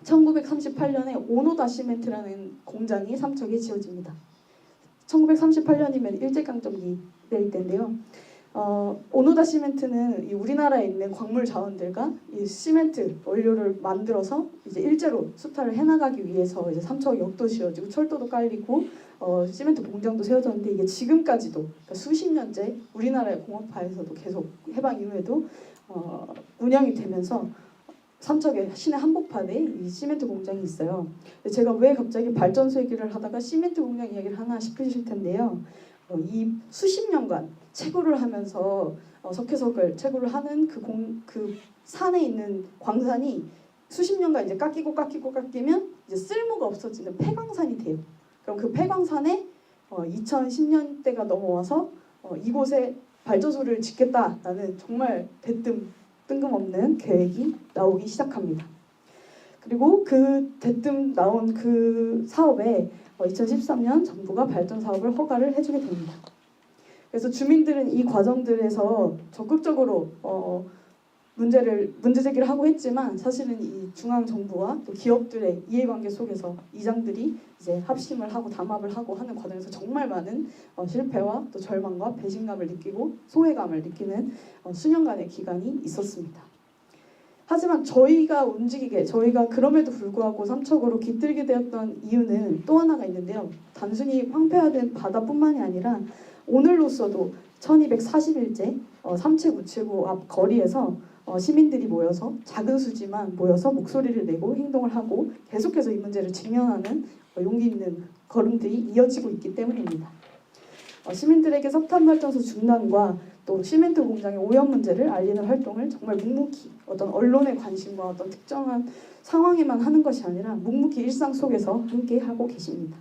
1938년에 오노다 시멘트라는 공장이 삼척에 지어집니다. 1938년이면 일제강점기 때일 텐데요. 오노다 시멘트는 우리나라에 있는 광물 자원들과 이 시멘트 원료를 만들어서 이제 일제로 수탈을 해나가기 위해서 이제 삼척역도 지어지고 철도도 깔리고 시멘트 공장도 세워졌는데 이게 지금까지도 그러니까 수십 년째 우리나라의 공업화에서도 계속 해방 이후에도 운영이 되면서 삼척의 시내 한복판에 이 시멘트 공장이 있어요. 제가 왜 갑자기 발전소 얘기를 하다가 시멘트 공장 이야기를 하나 싶으실 텐데요. 이 수십 년간 채굴을 하면서 석회석을 채굴을 하는 그 산에 있는 광산이 수십 년간 이제 깎이면 이제 쓸모가 없어지는 폐광산이 돼요. 그럼 그 폐광산에 2010년대가 넘어와서 이곳에 발전소를 짓겠다라는 정말 대뜸 뜬금없는 계획이 나오기 시작합니다. 그리고 그 대뜸 나온 그 사업에 2013년 정부가 발전 사업을 허가를 해주게 됩니다. 그래서 주민들은 이 과정들에서 적극적으로 문제 제기를 하고 했지만 사실은 이 중앙 정부와 또 기업들의 이해관계 속에서 이장들이 이제 합심을 하고 담합을 하고 하는 과정에서 정말 많은 실패와 또 절망과 배신감을 느끼고 소외감을 느끼는 수년간의 기간이 있었습니다. 하지만 저희가 그럼에도 불구하고 삼척으로 깃들게 되었던 이유는 또 하나가 있는데요. 단순히 황폐화된 바다뿐만이 아니라 오늘로서도 1240일째 삼채구치구 앞 거리에서 시민들이 모여서 작은 수지만 모여서 목소리를 내고 행동을 하고 계속해서 이 문제를 직면하는 용기 있는 걸음들이 이어지고 있기 때문입니다. 시민들에게 석탄발전소 중단과 또 시멘트 공장의 오염 문제를 알리는 활동을 정말 묵묵히 어떤 언론의 관심과 어떤 특정한 상황에만 하는 것이 아니라 묵묵히 일상 속에서 함께 하고 계십니다.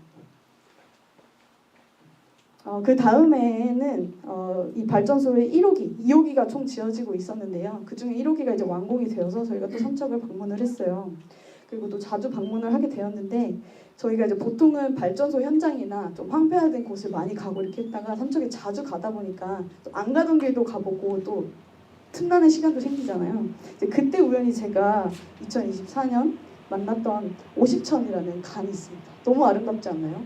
그 다음에는 이 발전소의 1호기, 2호기가 총 지어지고 있었는데요. 그 중에 1호기가 이제 완공이 되어서 저희가 또 삼척을 방문을 했어요. 그리고 또 자주 방문을 하게 되었는데 저희가 이제 보통은 발전소 현장이나 좀 황폐화된 곳을 많이 가고 이렇게 했다가 삼척에 자주 가다 보니까 안 가던 길도 가보고 또 틈나는 시간도 생기잖아요. 이제 그때 우연히 제가 2024년 만났던 오십천이라는 간이 있습니다. 너무 아름답지 않나요?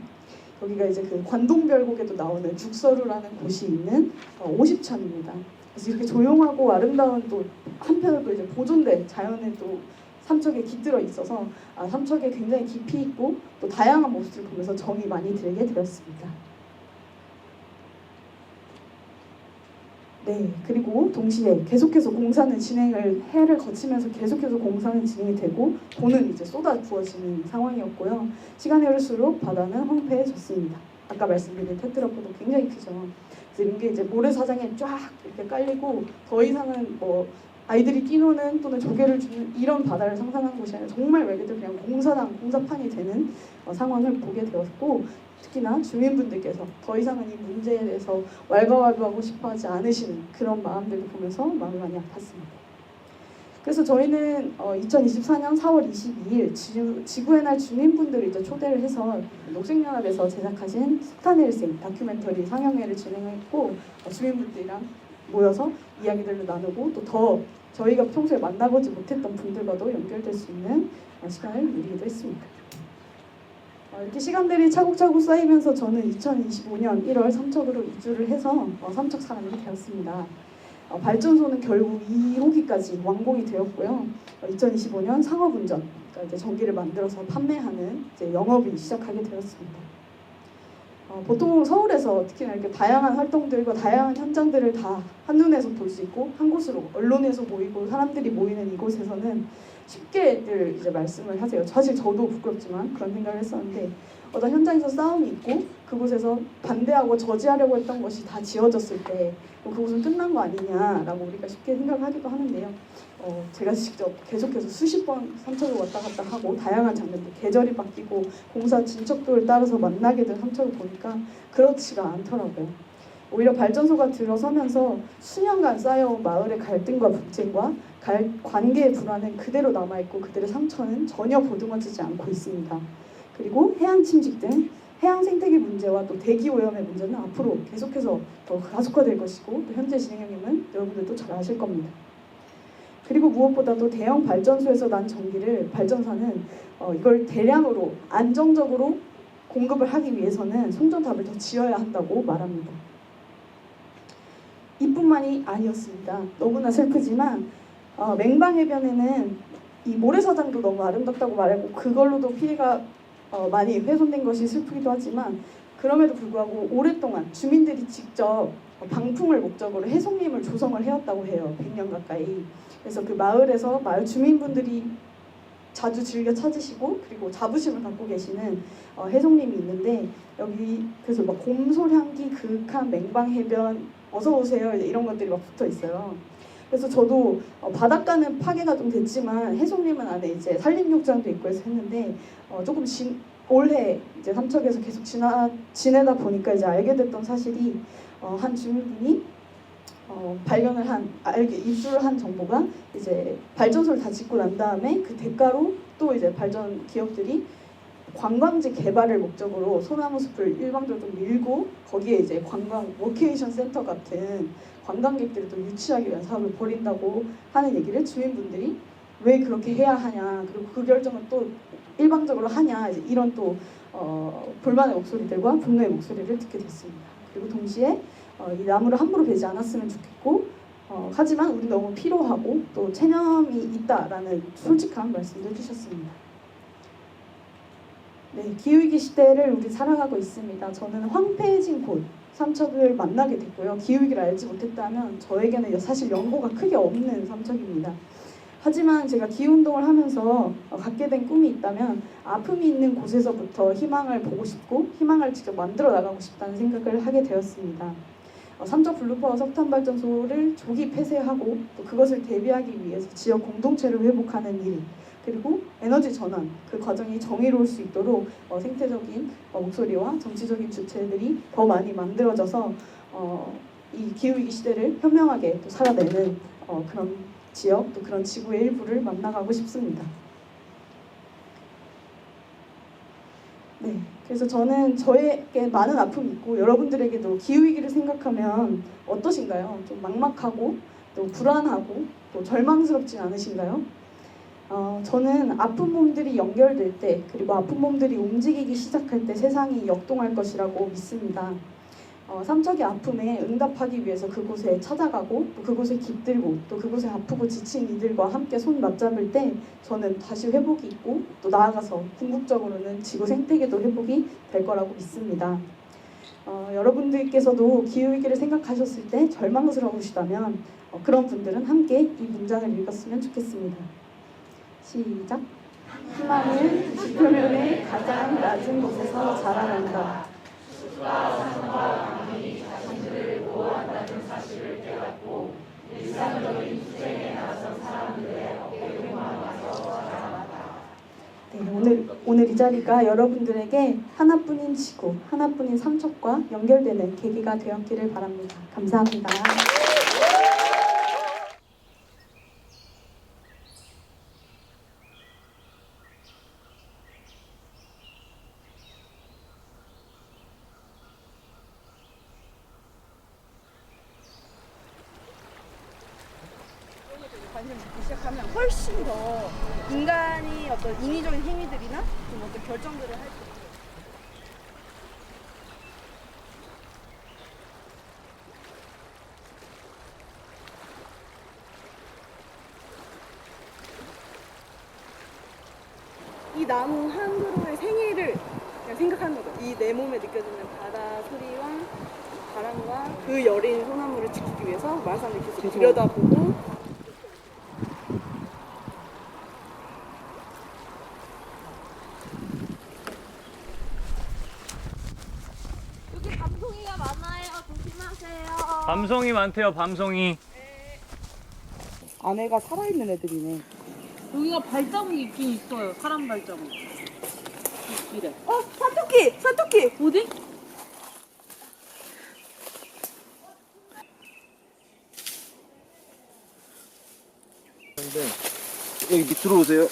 여기가 이제 그 관동별곡에도 나오는 죽서루라는 곳이 있는 오십천입니다. 그래서 이렇게 조용하고 아름다운 또 한편으로 또 이제 보존된 자연의 또 삼척에 깃들어 있어서 삼척에 굉장히 깊이 있고 또 다양한 모습을 보면서 정이 많이 들게 되었습니다. 네, 그리고 동시에 계속해서 공사는 해를 거치면서 계속해서 공사는 진행이 되고 돈은 이제 쏟아 부어지는 상황이었고요. 시간이 흐를수록 바다는 황폐해졌습니다. 아까 말씀드린 테트라포도 굉장히 크죠. 그래서 이게 이제 모래사장에 쫙 이렇게 깔리고 더 이상은 뭐 아이들이 뛰노는 또는 조개를 주는 이런 바다를 상상한 곳이 아니라 정말 말 그대로 그냥 공사판이 되는 상황을 보게 되었고 특히나 주민분들께서 더 이상은 이 문제에 대해서 왈가왈부하고 싶어하지 않으시는 그런 마음들을 보면서 마음이 많이 아팠습니다. 그래서 저희는 2024년 4월 22일 지구의 날 주민분들을 이제 초대를 해서 녹색연합에서 제작하신 석탄일생 다큐멘터리 상영회를 진행했고 주민분들이랑 모여서 이야기들을 나누고 또 더 저희가 평소에 만나보지 못했던 분들과도 연결될 수 있는 시간을 누리기도 했습니다. 이렇게 시간들이 차곡차곡 쌓이면서 저는 2025년 1월 삼척으로 이주를 해서 삼척 사람이 되었습니다. 발전소는 결국 2호기까지 완공이 되었고요. 2025년 상업운전, 그러니까 이제 전기를 만들어서 판매하는 이제 영업이 시작하게 되었습니다. 보통 서울에서 특히나 이렇게 다양한 활동들과 다양한 현장들을 다 한눈에서 볼 수 있고 한 곳으로 언론에서 모이고 사람들이 모이는 이곳에서는 쉽게들 이제 말씀을 하세요. 사실 저도 부끄럽지만 그런 생각을 했었는데 어떤 현장에서 싸움이 있고 그곳에서 반대하고 저지하려고 했던 것이 다 지워졌을 때 그곳은 끝난 거 아니냐라고 우리가 쉽게 생각하기도 하는데요. 제가 직접 계속해서 수십 번 삼척을 왔다 갔다 하고 다양한 장면들, 계절이 바뀌고 공사 진척도를 따라서 만나게 된 삼척을 보니까 그렇지가 않더라고요. 오히려 발전소가 들어서면서 수년간 쌓여온 마을의 갈등과 분쟁과 관계의 불안은 그대로 남아있고 그들의 상처는 전혀 보듬어지지 않고 있습니다. 그리고 해안 침식 등 해양 생태계 문제와 또 대기 오염의 문제는 앞으로 계속해서 더 가속화될 것이고 또 현재 진행형임은 여러분들도 잘 아실 겁니다. 그리고 무엇보다도 대형 발전소에서 난 전기를 발전사는 이걸 대량으로 안정적으로 공급을 하기 위해서는 송전탑을 더 지어야 한다고 말합니다. 이뿐만이 아니었습니다. 너무나 슬프지만 맹방해변에는 이 모래사장도 너무 아름답다고 말하고 그걸로도 피해가 많이 훼손된 것이 슬프기도 하지만 그럼에도 불구하고 오랫동안 주민들이 직접 방풍을 목적으로 해송림을 조성을 해왔다고 해요. 100년 가까이. 그래서 그 마을에서 마을 주민분들이 자주 즐겨 찾으시고 그리고 자부심을 갖고 계시는 해송림이 있는데 여기 그래서 막 곰솔향기 그윽한 맹방해변 어서 오세요 이런 것들이 막 붙어 있어요. 그래서 저도 바닷가는 파괴가 좀 됐지만 해송림은 안에 이제 산림욕장도 있고 해서 했는데 조금 올해 이제 삼척에서 계속 지내다 보니까 이제 알게 됐던 사실이 한 주민분이 입수를 한 정보가 이제 발전소를 다 짓고 난 다음에 그 대가로 또 이제 발전 기업들이 관광지 개발을 목적으로 소나무 숲을 일방적으로 밀고 거기에 이제 관광 워케이션 센터 같은 관광객들을 또 유치하기 위한 사업을 벌인다고 하는 얘기를 주민분들이 왜 그렇게 해야 하냐 그리고 그 결정을 또 일방적으로 하냐 이런 또 불만의 목소리들과 분노의 목소리를 듣게 됐습니다. 그리고 동시에 이 나무를 함부로 베지 않았으면 좋겠고 하지만 우리 너무 피로하고 또 체념이 있다라는 솔직한 말씀도 해주셨습니다. 네, 기후위기 시대를 우리 살아가고 있습니다. 저는 황폐해진 곳 삼척을 만나게 됐고요. 기후위기를 알지 못했다면 저에게는 사실 연고가 크게 없는 삼척입니다. 하지만 제가 기후운동을 하면서 갖게 된 꿈이 있다면 아픔이 있는 곳에서부터 희망을 보고 싶고 희망을 직접 만들어 나가고 싶다는 생각을 하게 되었습니다. 삼척 블루파워 석탄발전소를 조기 폐쇄하고 또 그것을 대비하기 위해서 지역 공동체를 회복하는 일 그리고 에너지 전환 그 과정이 정의로울 수 있도록 생태적인 목소리와 정치적인 주체들이 더 많이 만들어져서 이 기후위기 시대를 현명하게 또 살아내는 그런 지역 또 그런 지구의 일부를 만나가고 싶습니다. 네, 그래서 저는 저에게 많은 아픔이 있고 여러분들에게도 기후위기를 생각하면 어떠신가요? 좀 막막하고 또 불안하고 또 절망스럽진 않으신가요? 저는 아픈 몸들이 연결될 때 그리고 아픈 몸들이 움직이기 시작할 때 세상이 역동할 것이라고 믿습니다. 삼척의 아픔에 응답하기 위해서 그곳에 찾아가고 또 그곳에 깃들고 또 그곳에 아프고 지친 이들과 함께 손 맞잡을 때 저는 다시 회복이 있고 또 나아가서 궁극적으로는 지구 생태계도 회복이 될 거라고 믿습니다. 여러분들께서도 기후위기를 생각하셨을 때 절망스러우시다면 그런 분들은 함께 이 문장을 읽었으면 좋겠습니다. 시작. 희망은 지표면의 가장 낮은 곳에서 자라난다. 네, 오늘 이 자리가 여러분들에게 하나뿐인 지구, 하나뿐인 삼척과 연결되는 계기가 되었기를 바랍니다. 감사합니다. 관심을 갖기 시작하면 훨씬 더 인간이 어떤 인위적인 행위들이나 좀 어떤 결정들을 할 때 이 나무 한 그루의 생애를 그냥 생각하는 거죠. 이 내 몸에 느껴지는 바다 소리와 바람과 그 여린 소나무를 지키기 위해서 마을 사람들이 계속 들여다보고 여기 밤송이가 많아요. 조심하세요. 밤송이 많대요. 밤송이. 안에가 살아있는 애들이네. 여기가 발자국이 있긴 있어요. 사람 발자국. 이래. 사토끼! 사토끼! 어디? 여기 밑으로 오세요.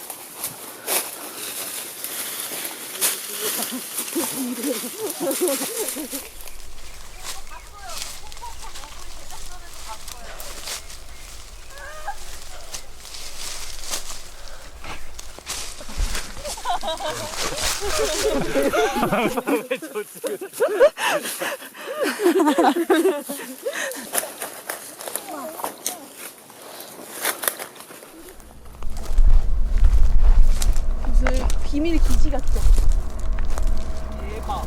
무슨 비밀 기지 같죠? 대박.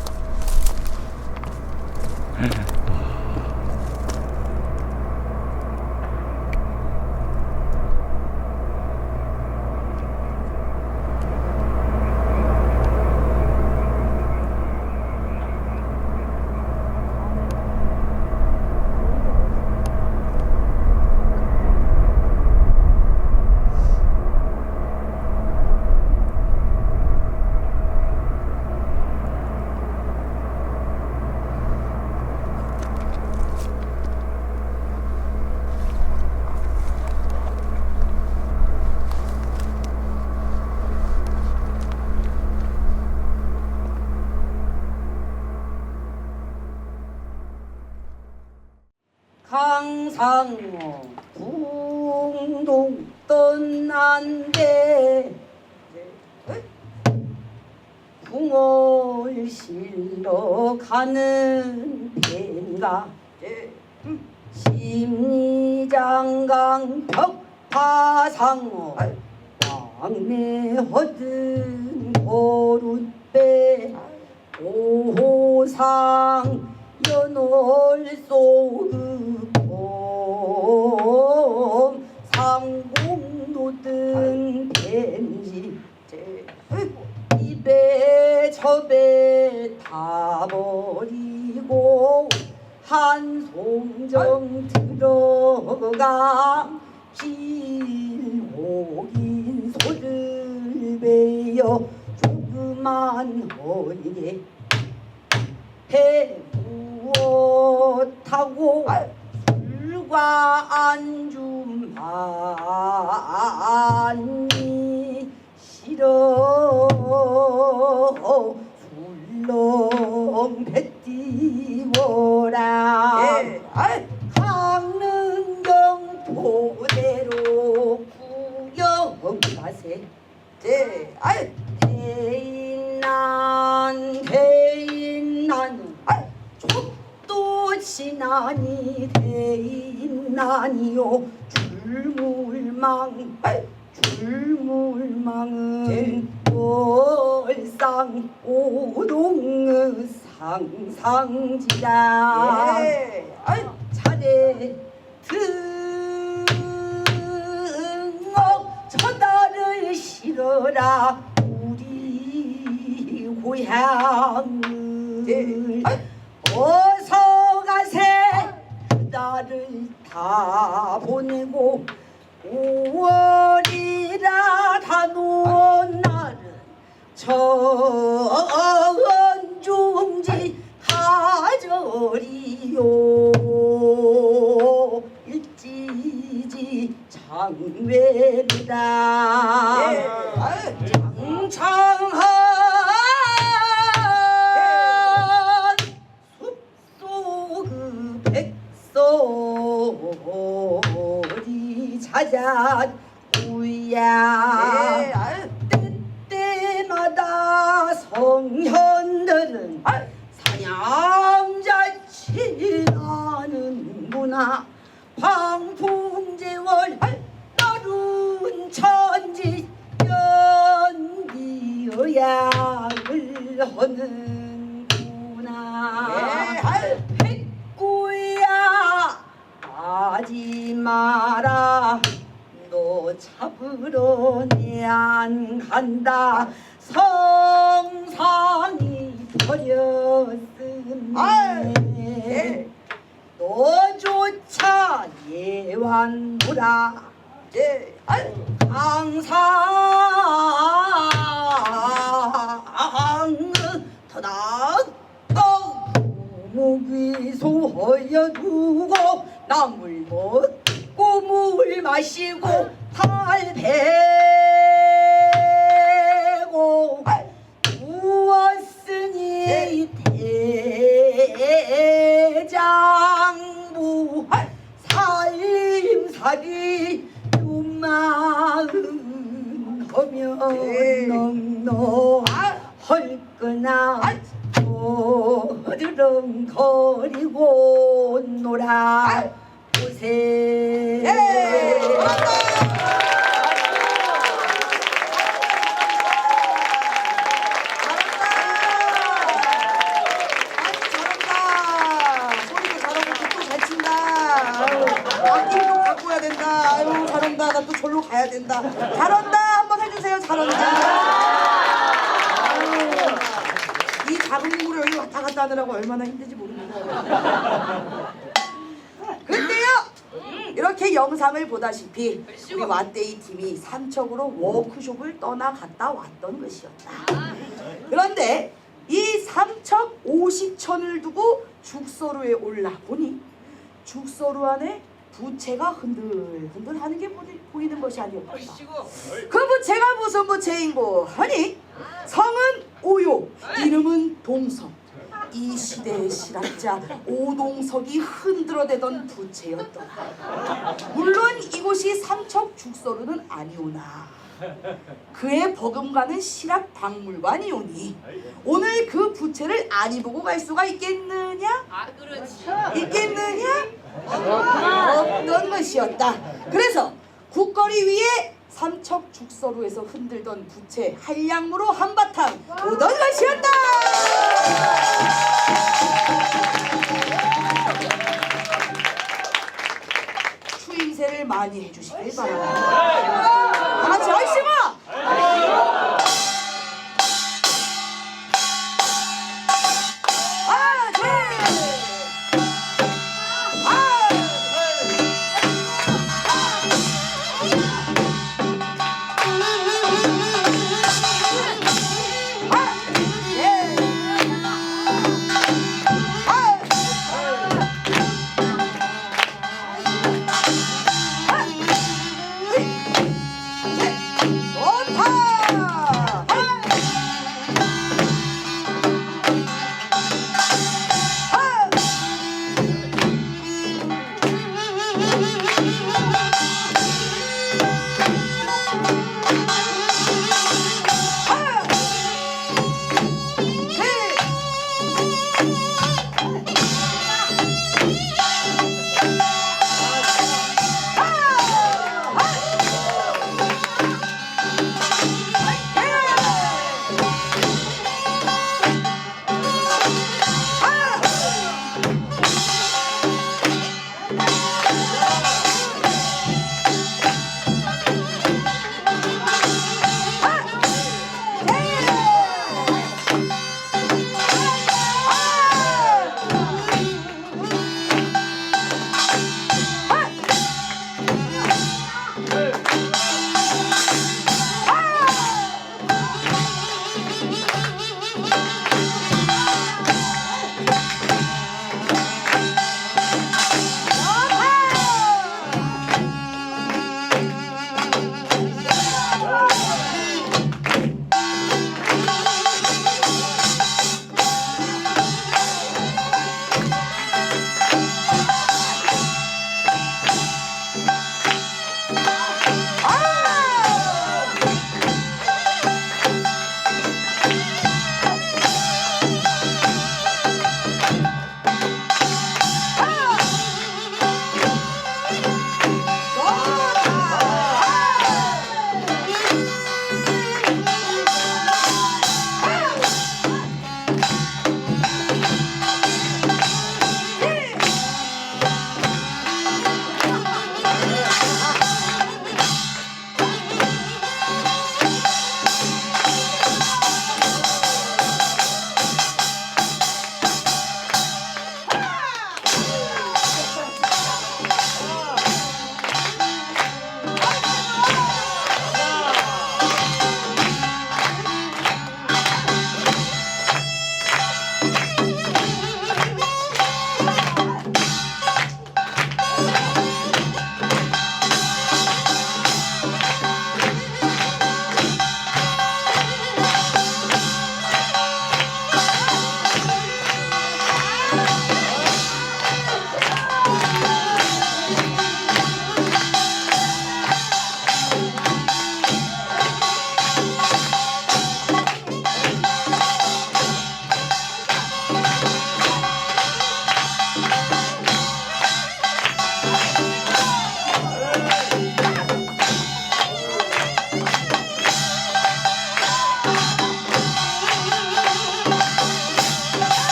강상어 풍동 떠난데 붕어를 실러 가는 뱀가 심리장강 벽파상어 왕래 허든 거룻배 오호상 연월 소읍봄 상공노든 뱀지 입에 접에 다 버리고 한송정 들어가 길목인 소를 베어 조그만 허리에 배 부어 타고 술과 안주 많이 싫어 술렁 배 띄워라 강릉경 도대로 구경 가세 대인난 족도 지나니 대인난이요 줄물망은 월상 오동의 상상지라 차례 등억 저달을 실어라 우리 고향을 어서 가세 그달을 다 보내고 5월이라 다 놓은 날은 전중지 가절이요 일지지 장외리라 장창한 숲속 그 백설이 잘 하자 우야 때때마다 성현들은 사냥자치하는구나 방풍제월 너른 천지 연기의약을 하는구나 백구야 하지 마라 너 잡으러 내 안 간다 성상이 버렸으니 너조차 예완무라 항상 더닥 무기소허여 두고 나물 먹고 물 마시고 팔 베고 누웠으니 대장부 살림살이 마음 하면 넉넉할거나 어드렁거리고 놀아보세 바꿔야 된다. 아유 잘한다. 나 또 절로 가야 된다. 잘한다. 한번 해주세요. 잘한다. 아유, 이 작은 물을 여기 왔다 갔다 하느라고 얼마나 힘든지 모릅니다. 근데요. 이렇게 영상을 보다시피 우리 왓데이 팀이 삼척으로 워크숍을 떠나갔다 왔던 것이었다. 그런데 이 삼척 50천을 두고 죽서루에 올라보니 죽서루 안에 부채가 흔들흔들 하는 게 보이는 것이 아니었다. 그 부채가 무슨 부채인고 하니 성은 오요 이름은 동석. 이 시대의 실학자 오동석이 흔들어대던 부채였더라. 물론 이곳이 삼척 죽서루는 아니오나 그의 버금가는 실학 박물관이오니 오늘 그 부채를 아니 보고 갈 수가 있겠느냐? 있겠느냐? 없던 것이었다. 그래서 국거리 위에 삼척 죽서루에서 흔들던 부채 한량무로 한바탕 오던 것이었다. 추임새를 많이 해주시길 바랍니다. 다 같이 얼씨구!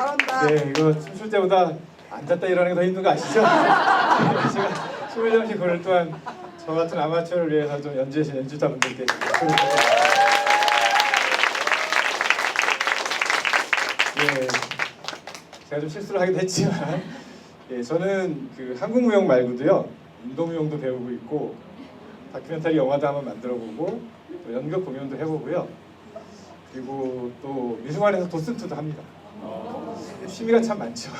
잘한다. 네, 이거 춤출 때보다 앉았다 일어나는 게 더 힘든 거 아시죠? 제가 춤을 잠시 걸을 동안 저 같은 아마추어를 위해서 좀 연주하신 연주자분들께 박수를 드립니다. 예, 제가 좀 실수를 하긴 했지만 예, 저는 그 한국무용 말고도요 인도무용도 배우고 있고 다큐멘터리 영화도 한번 만들어보고 또 연극 공연도 해보고요 그리고 또 미술관에서 도슨트도 합니다. 취미가 참 많죠.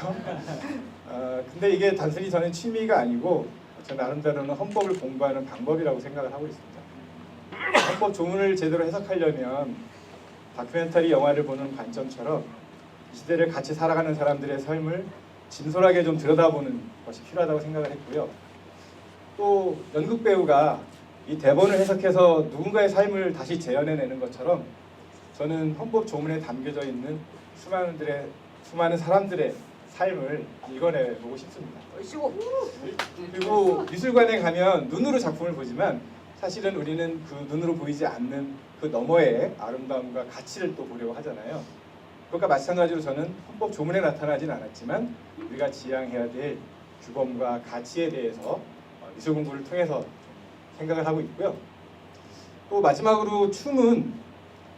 근데 이게 단순히 저는 취미가 아니고 저 나름대로는 헌법을 공부하는 방법이라고 생각을 하고 있습니다. 헌법 조문을 제대로 해석하려면 다큐멘터리 영화를 보는 관점처럼 이 시대를 같이 살아가는 사람들의 삶을 진솔하게 좀 들여다보는 것이 필요하다고 생각을 했고요. 또 연극 배우가 이 대본을 해석해서 누군가의 삶을 다시 재현해내는 것처럼 저는 헌법 조문에 담겨져 있는 수많은 사람들의 삶을 읽어내보고 싶습니다. 그리고 미술관에 가면 눈으로 작품을 보지만 사실은 우리는 그 눈으로 보이지 않는 그 너머의 아름다움과 가치를 또 보려고 하잖아요. 그것과 마찬가지로 저는 헌법 조문에 나타나진 않았지만 우리가 지향해야 될 규범과 가치에 대해서 미술 공부를 통해서 생각을 하고 있고요. 또 마지막으로 춤은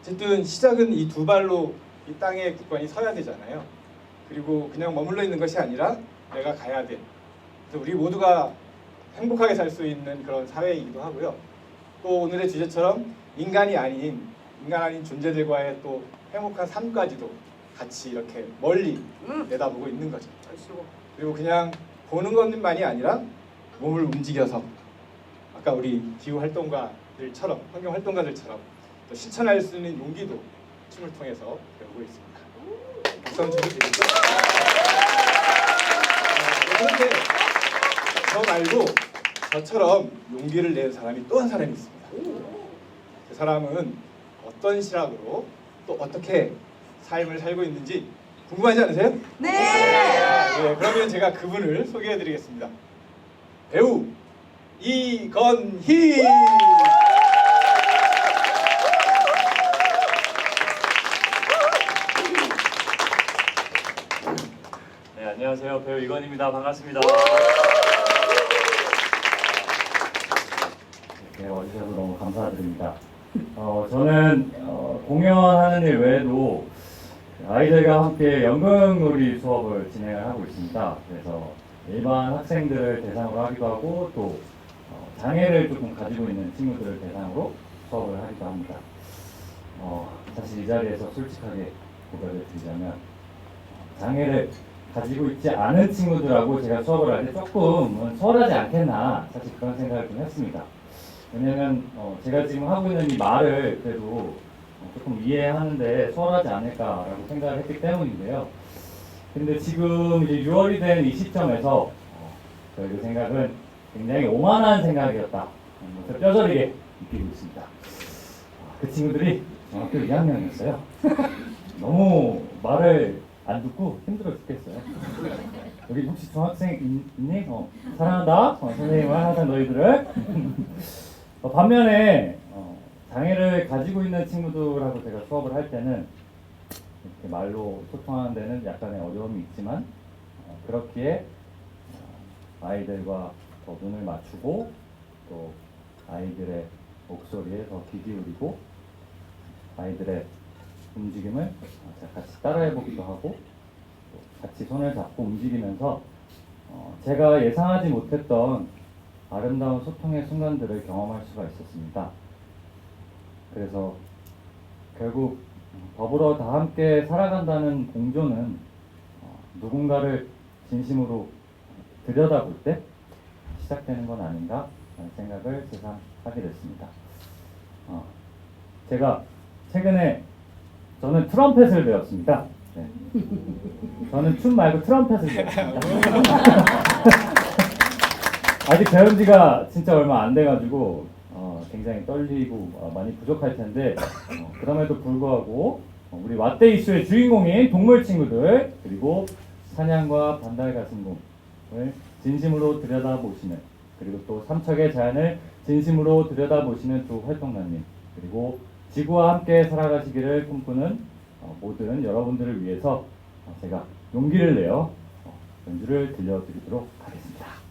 어쨌든 시작은 이 두 발로 이 땅에 굳건히 서야 되잖아요. 그리고 그냥 머물러 있는 것이 아니라 내가 가야 돼. 그래서 우리 모두가 행복하게 살 수 있는 그런 사회이기도 하고요. 또 오늘의 주제처럼 인간이 아닌 존재들과의 또 행복한 삶까지도 같이 이렇게 멀리 내다보고 있는 거죠. 그리고 그냥 보는 것만이 아니라 몸을 움직여서 아까 우리 기후 활동가들처럼 환경 활동가들처럼 또 실천할 수 있는 용기도 춤을 통해서 배우고 있습니다. 박수 한번 주시면 되겠죠? 그런데 저 말고 저처럼 용기를 낸 사람이 또 한 사람이 있습니다. 그 사람은 어떤 시각으로 또 어떻게 삶을 살고 있는지 궁금하지 않으세요? 네. 네, 그러면 제가 그분을 소개해드리겠습니다. 배우 이건희. 네, 안녕하세요. 배우 이건입니다. 반갑습니다. 네, 와주셔서 너무 감사드립니다. 저는 공연하는 일 외에도 아이들과 함께 연극놀이 수업을 진행을 하고 있습니다. 그래서 일반 학생들을 대상으로 하기도 하고 또 장애를 조금 가지고 있는 친구들을 대상으로 수업을 하기도 합니다. 사실 이 자리에서 솔직하게 고백을 드리자면 장애를 가지고 있지 않은 친구들하고 제가 수업을 할 때 조금 수월하지 않겠나 사실 그런 생각을 좀 했습니다. 왜냐면 제가 지금 하고 있는 이 말을 그래도 조금 이해하는데 수월하지 않을까라고 생각을 했기 때문인데요. 근데 지금 이제 6월이 된 이 시점에서 저희 생각은 굉장히 오만한 생각이었다. 뼈저리게 느끼고 있습니다. 그 친구들이 중학교 2학년이었어요. 너무 말을 안 듣고 힘들어 죽겠어요. 여기 혹시 중학생 있니? 사랑한다. 선생님은 항상 너희들을. 반면에 장애를 가지고 있는 친구들하고 제가 수업을 할 때는 이렇게 말로 소통하는 데는 약간의 어려움이 있지만 그렇기에 아이들과 더 눈을 맞추고 또 아이들의 목소리에 더 귀 기울이고 아이들의 움직임을 제가 같이 따라해보기도 하고 또 같이 손을 잡고 움직이면서 제가 예상하지 못했던 아름다운 소통의 순간들을 경험할 수가 있었습니다. 그래서 결국 더불어 다 함께 살아간다는 공존은 누군가를 진심으로 들여다볼 때 시작되는 건 아닌가 라는 생각을 새삼 하게 됐습니다. 제가 최근에 저는 트럼펫을 배웠습니다. 네. 저는 춤 말고 트럼펫을 배웠습니다. 아직 배운 지가 진짜 얼마 안 돼가지고 굉장히 떨리고 많이 부족할 텐데 그럼에도 불구하고 우리 왓대 이슈의 주인공인 동물 친구들 그리고 사냥과 반달 가슴곰을 진심으로 들여다보시는 그리고 또 삼척의 자연을 진심으로 들여다보시는 두 활동가님 그리고 지구와 함께 살아가시기를 꿈꾸는 모든 여러분들을 위해서 제가 용기를 내어 연주를 들려드리도록 하겠습니다.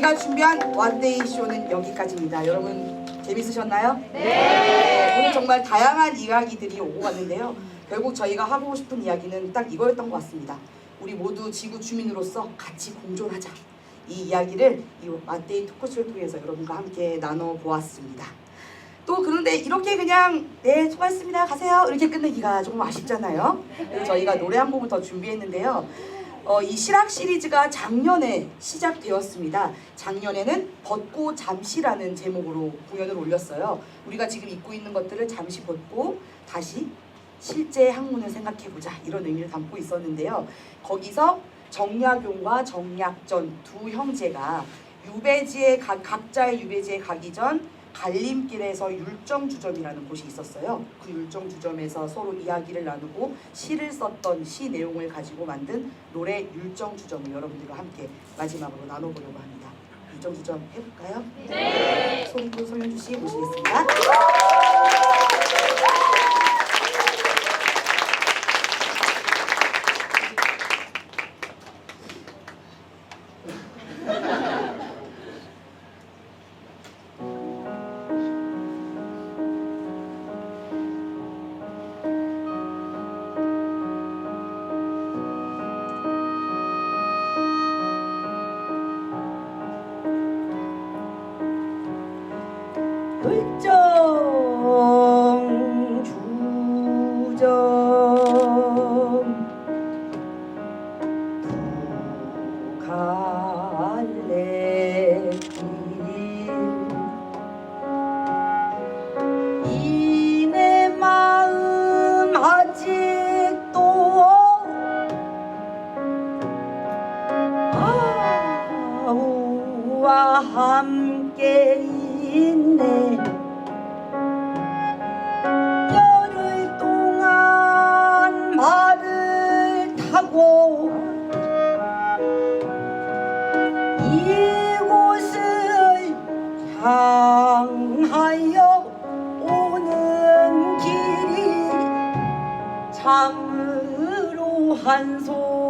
저희가 준비한 원데이 쇼는 여기까지입니다. 여러분 재밌으셨나요? 네. 오늘 정말 다양한 이야기들이 오고 갔는데요. 결국 저희가 하고 싶은 이야기는 딱 이거였던 것 같습니다. 우리 모두 지구 주민으로서 같이 공존하자. 이 이야기를 이 원데이 토크쇼를 통해서 여러분과 함께 나눠보았습니다. 또 그런데 이렇게 그냥 네 수고하셨습니다 가세요 이렇게 끝내기가 조금 아쉽잖아요. 그래서 저희가 노래 한 곡을 더 준비했는데요. 이 실학 시리즈가 작년에 시작되었습니다. 작년에는 벗고 잠시라는 제목으로 공연을 올렸어요. 우리가 지금 입고 있는 것들을 잠시 벗고 다시 실제 학문을 생각해보자 이런 의미를 담고 있었는데요. 거기서 정약용과 정약전 두 형제가 각자의 유배지에 가기 전 갈림길에서 율정주점이라는 곳이 있었어요. 그 율정주점에서 서로 이야기를 나누고 시를 썼던 시 내용을 가지고 만든 노래 율정주점을 여러분들과 함께 마지막으로 나눠보려고 합니다. 율정주점 해볼까요? 네! 손부 송현주 씨 모시겠습니다. 함께 있네. 열흘 동안 말을 타고 이곳을 향하여 오는 길이 참으로 한 송이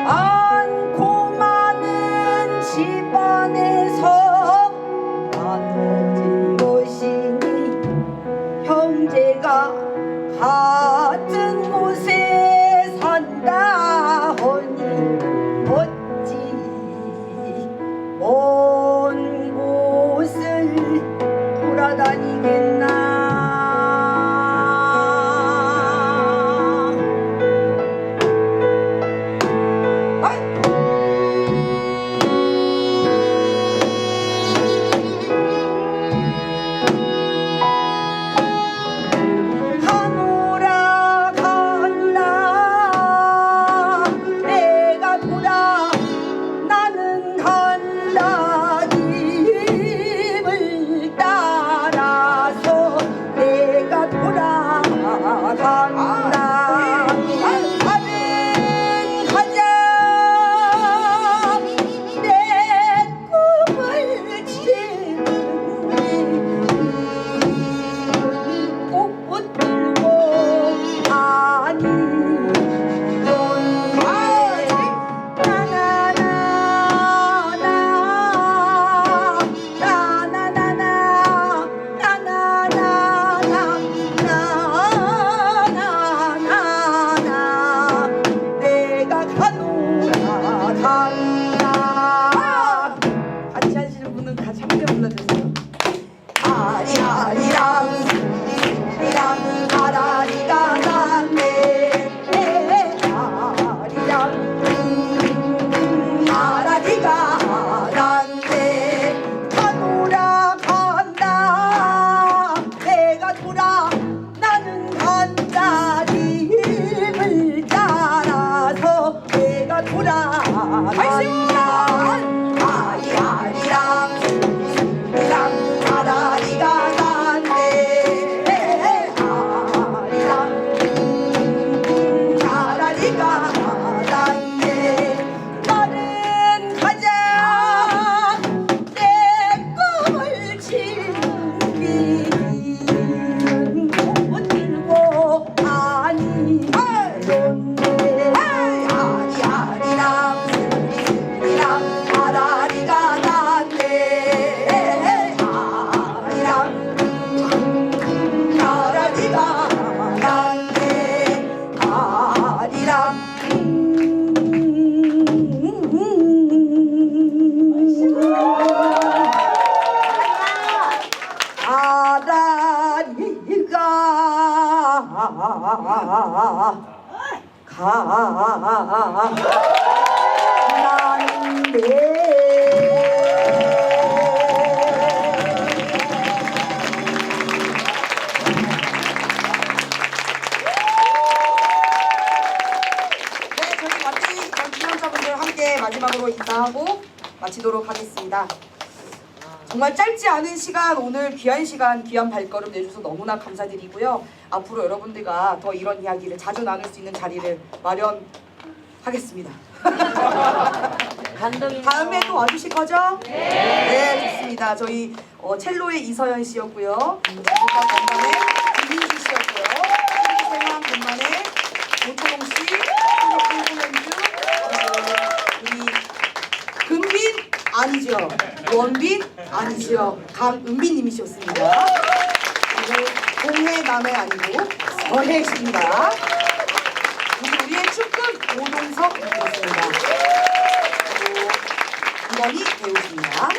않고 많은 집안에서 나눠진 것이니 형제가 같은 곳에 산다 하니 어찌 먼 곳을 돌아다니겠나. 네, 저희 마티 기념자분들 함께 마지막으로 인사하고 마치도록 하겠습니다. 정말 짧지 않은 시간, 오늘 귀한 시간, 귀한 발걸음 내주셔서 너무나 감사드리고요. 앞으로 여러분들과 더 이런 이야기를 자주 나눌 수 있는 자리를 마련하겠습니다. 다음에 또 와주실 거죠? 네, 좋습니다. 저희 첼로의 이서연 씨였고요. 기타 건반의 김민주 씨였고요. 생활 건반의 오초동 씨, 우리 금빈 아니죠. 원빈 아니죠. 강은빈님이셨습니다. 그리고 동해남해 아니고 서해시입니다. 그리고 우리의 축구 오동석이었습니다. 그리고 이건희 배우십니다.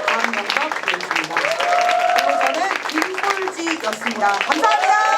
강명덕 배우십니다. 그리고 저는 김솔지였습니다. 감사합니다.